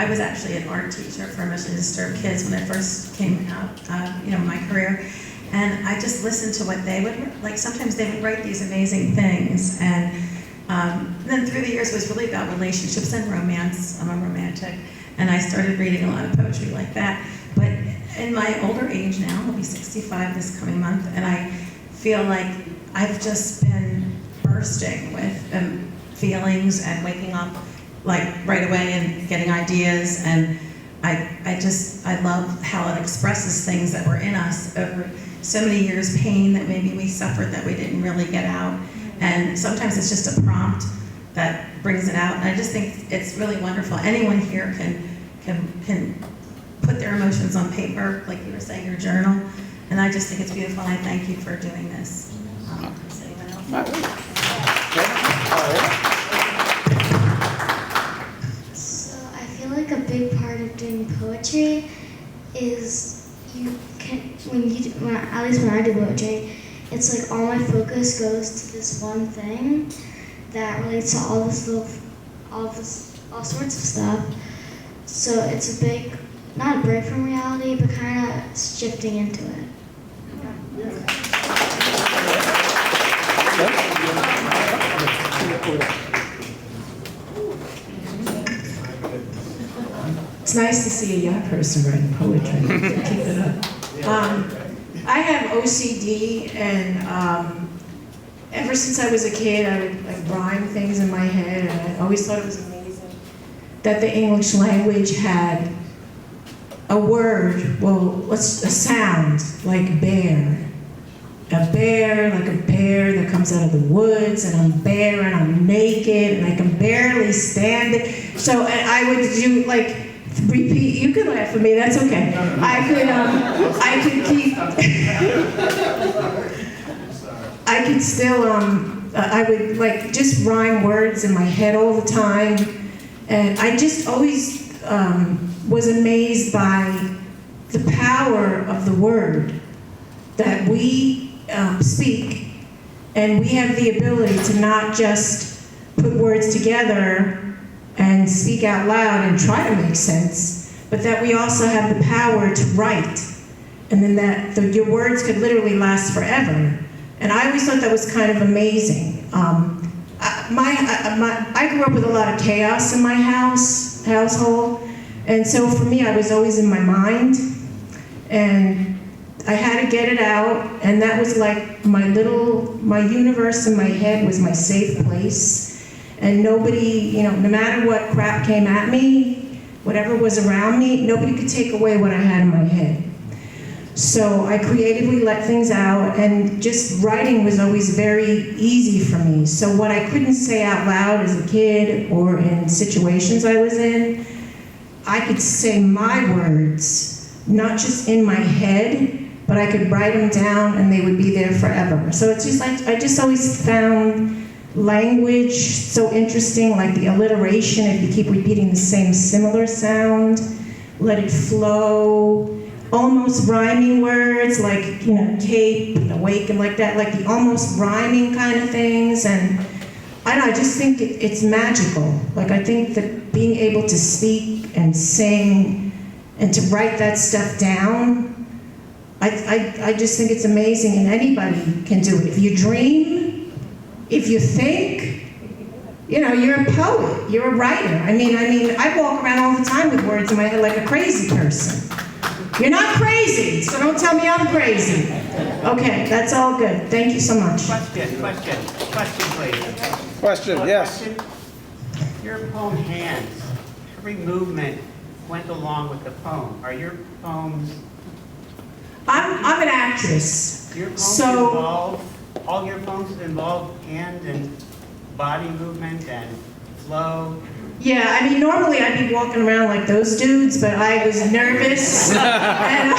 was actually an art teacher for emotionally disturbed kids when I first came out, in my career. And I just listened to what they would, like sometimes they would write these amazing things. And then through the years it was really about relationships and romance. I'm a romantic. And I started reading a lot of poetry like that. But in my older age now, I'll be 65 this coming month, and I feel like I've just been bursting with feelings and waking up like right away and getting ideas. And I love how it expresses things that were in us over so many years, pain that maybe we suffered that we didn't really get out. And sometimes it's just a prompt that brings it out. And I just think it's really wonderful. Anyone here can put their emotions on paper, like you were saying, your journal. And I just think it's beautiful, and I thank you for doing this. Does anyone else? So I feel like a big part of doing poetry is you can, at least when I do poetry, it's like all my focus goes to this one thing that relates to all sorts of stuff. So it's a big, not a break from reality, but kind of shifting into it. It's nice to see a young person writing poetry. Keep it up. I have OCD, and ever since I was a kid, I would like rhyme things in my head, and I always thought it was amazing that the English language had a word, a sound like bear. A bear, like a bear that comes out of the woods, and I'm bare and I'm naked and I can barely stand it. So I would do like, repeat, you can laugh at me, that's okay. I could keep, I could still, I would like just rhyme words in my head all the time. And I just always was amazed by the power of the word, that we speak, and we have the ability to not just put words together and speak out loud and try to make sense, but that we also have the power to write, and then that your words could literally last forever. And I always thought that was kind of amazing. I grew up with a lot of chaos in my household, and so for me, I was always in my mind, and I had to get it out, and that was like my universe in my head was my safe place. And nobody, no matter what crap came at me, whatever was around me, nobody could take away what I had in my head. So I creatively let things out, and just writing was always very easy for me. So what I couldn't say out loud as a kid or in situations I was in, I could say my words, not just in my head, but I could write them down and they would be there forever. So it's just like, I just always found language so interesting, like the alliteration, if you keep repeating the same similar sound, let it flow, almost rhyming words like, cape and awaken, like that, like the almost rhyming kind of things. And I don't know, I just think it's magical. Like I think that being able to speak and sing and to write that stuff down, I just think it's amazing, and anybody can do it. If you dream, if you think, you're a poet, you're a writer. I mean, I walk around all the time with words in my head like a crazy person. You're not crazy, so don't tell me I'm crazy. Okay, that's all good. Thank you so much. Question, please. Question, yes. Your poem Hands, every movement went along with the poem. Are your poems? I'm an actress. Your poems So- involve, all your poems involve hand and body movement and flow. Yeah, I mean, normally I'd be walking around like those dudes, but I was nervous. And,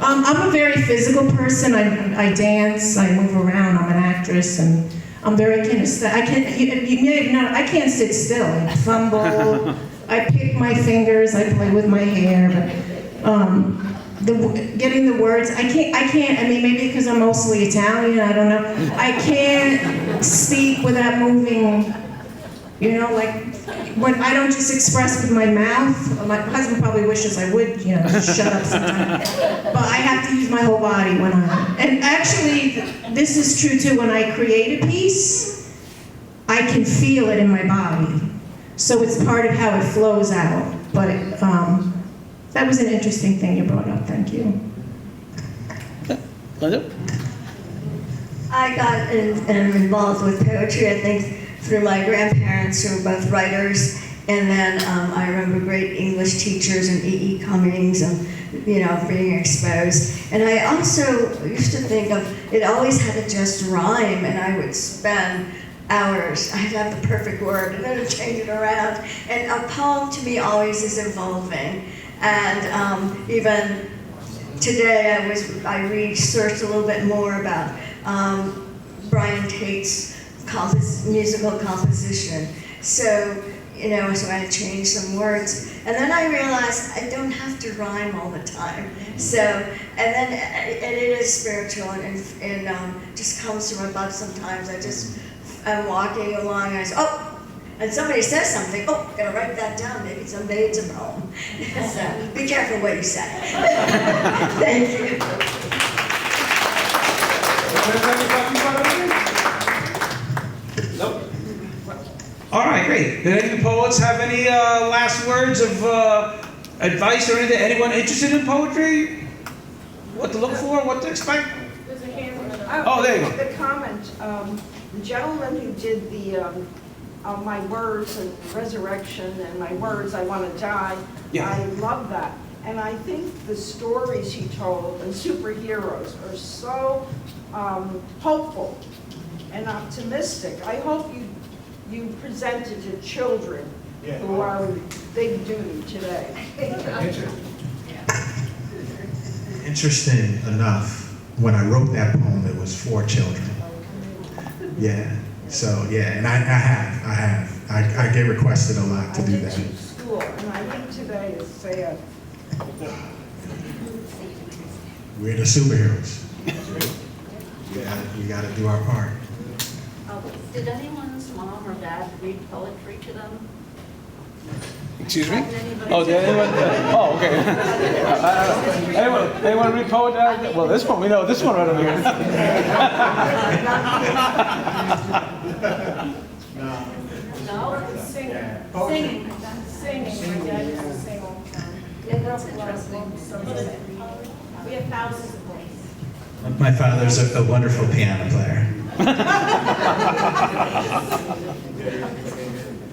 I'm a very physical person. I dance, I move around, I'm an actress, and I'm very kinesthetic. You may have known, I can't sit still. I fumble, I pick my fingers, I play with my hair, but getting the words, I can't, I mean, maybe because I'm mostly Italian, I don't know. I can't speak without moving, you know, like, when I don't just express with my mouth. My husband probably wishes I would, you know, just shut up sometimes. But I have to use my whole body when and actually, this is true too, when I create a piece, I can feel it in my body. So it's part of how it flows out. But that was an interesting thing you brought up, thank you. Linda? I got involved with poetry, I think, through my grandparents who were both writers, and then I remember great English teachers and E.E. Cummings and, you know, being exposed. And I also used to think of, it always had to just rhyme, and I would spend hours. I'd have the perfect word, and then I'd change it around. And a poem to me always is evolving. And even today I researched a little bit more about Brian Tate's musical composition. So, you know, so I changed some words. And then I realized I don't have to rhyme all the time. So, and then and it is spiritual and just comes from above sometimes. I'm walking along and I say, oh, and somebody says something, oh, gotta write that down, maybe someday it's a poem. So, be careful what you say. Thank you. Nope. All right, great. Did any of the poets have any last words of advice or anything? Anyone interested in poetry? What to look for? What to expect? There's a hand. Oh, there you go. The comment. The gentleman who did the my words and resurrection and my words, I want to die. Yeah. I love that. And I think the stories he told and superheroes are so hopeful and optimistic. I hope you present it to children who are big duty today. Interesting enough, when I wrote that poem, it was for children. Yeah. So yeah, and I have. I get requested a lot to do that. School, and I think today is sad. We're the superheroes. We gotta do our part. Did anyone's mom or dad read poetry to them? Excuse me? Oh, did anyone? Oh, okay. Anyone read poetry? Well, this one, we know this one right over here. No? Singing. Singing. My dad used to sing all the time. Yeah, that's interesting. We have thousands of books. My father's a wonderful piano player.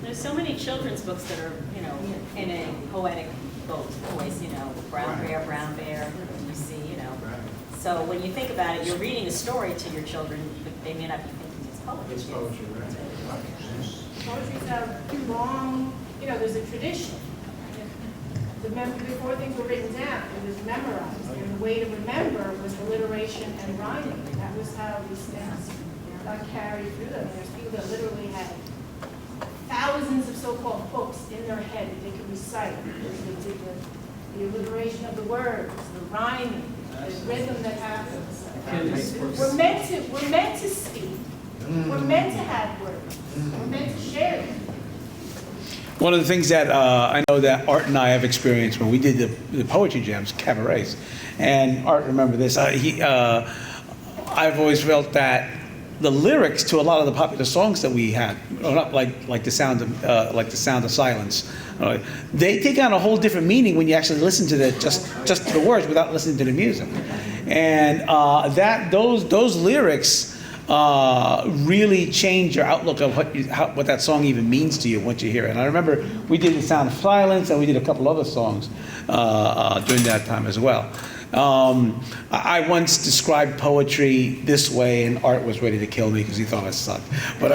There's so many children's books that are, you know, in a poetic voice, you know, Brown Bear, you see, you know. So when you think about it, you're reading a story to your children, but they may not be thinking it's poetry. It's poetry, right? Poetry's have long, you know, there's a tradition. Before things were written down, it was memorized. And the way to remember was alliteration and rhyming. That was how these things got carried through them. There's people that literally had thousands of so-called books in their head that they could recite. The alliteration of the words, the rhyming, the rhythm that happens. We're meant to speak. We're meant to have words. We're meant to share them. One of the things that I know that Art and I have experienced when we did the poetry jams, cabarets, and Art, remember this, I've always felt that the lyrics to a lot of the popular songs that we had, like the sound of silence, they take on a whole different meaning when you actually listen to just to the words without listening to the music, and those lyrics really change your outlook of what that song even means to you once you hear it. And I remember we did The Sound of Silence, and we did a couple other songs during that time as well. I once described poetry this way, and Art was ready to kill me because he thought I sucked. But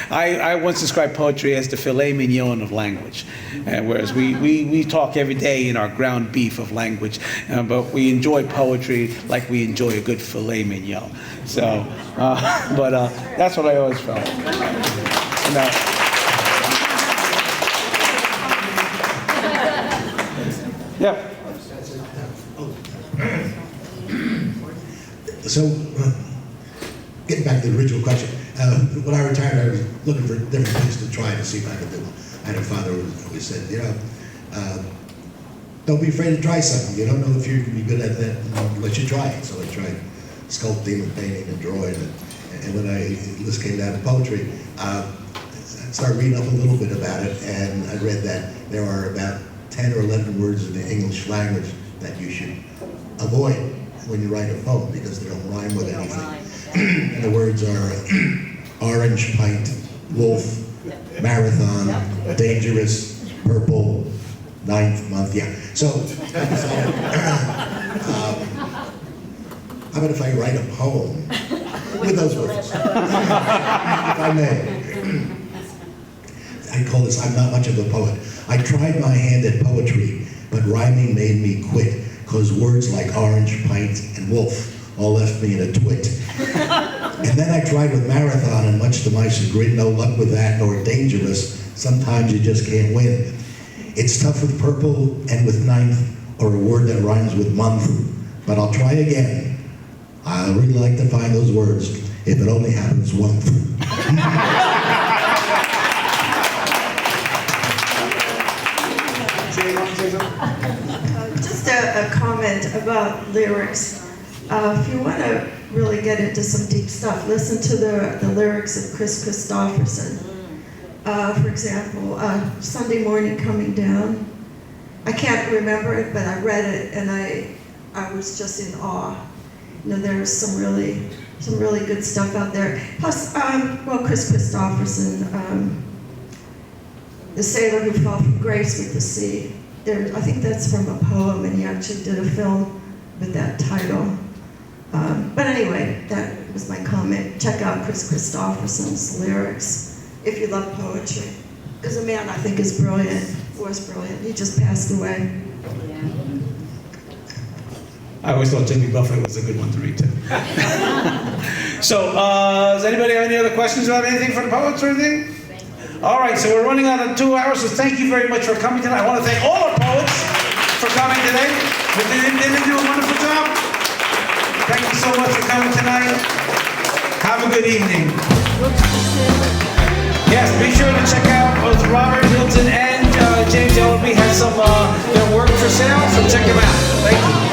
I once described poetry as the filet mignon of language, whereas we talk every day in our ground beef of language, but we enjoy poetry like we enjoy a good filet mignon. So, but that's what I always felt. Yep. So, getting back to the original question, when I retired, I was looking for different things to try to see if I could do. I had a father who always said, don't be afraid to try something. You don't know if you're going to be good at that, let you try it. So I tried sculpting and painting and drawing. And when this came down to poetry, I started reading up a little bit about it, and I read that there are about 10 or 11 words in the English language that you should avoid when you write a poem because they don't rhyme with anything. And the words are orange, pint, wolf, marathon, dangerous, purple, 9th month, yeah. So I decided, how about if I write a poem with those words? If I may. I call this, I'm not much of a poet. I tried my hand at poetry, but rhyming made me quit. Because words like orange, pint, and wolf all left me in a twit. And then I tried with marathon, and much to my chagrin, no luck with that, nor dangerous. Sometimes you just can't win. It's tough with purple and with 9th, or a word that rhymes with month. But I'll try again. I really like to find those words, if it only happens once. Just a comment about lyrics. If you want to really get into some deep stuff, listen to the lyrics of Chris Christopherson. For example, Sunday Morning Coming Down. I can't remember it, but I read it and I was just in awe. There's some really good stuff out there. Plus, Chris Christopherson, The Sailor Who Fell from Grace with the Sea. I think that's from a poem, and he actually did a film with that title. But anyway, that was my comment. Check out Chris Christopherson's lyrics if you love poetry. Because the man, I think, is brilliant, was brilliant. He just passed away. I always thought Jimmy Buffett was a good one to read too. So, does anybody have any other questions about anything for the poets or anything? All right, so we're running out of 2 hours, so thank you very much for coming tonight. I want to thank all our poets for coming today. They do a wonderful job. Thank you so much for coming tonight. Have a good evening. Yes, be sure to check out both Robert Hylton and James Ellerbe has some their work for sale, so check them out. Thank you.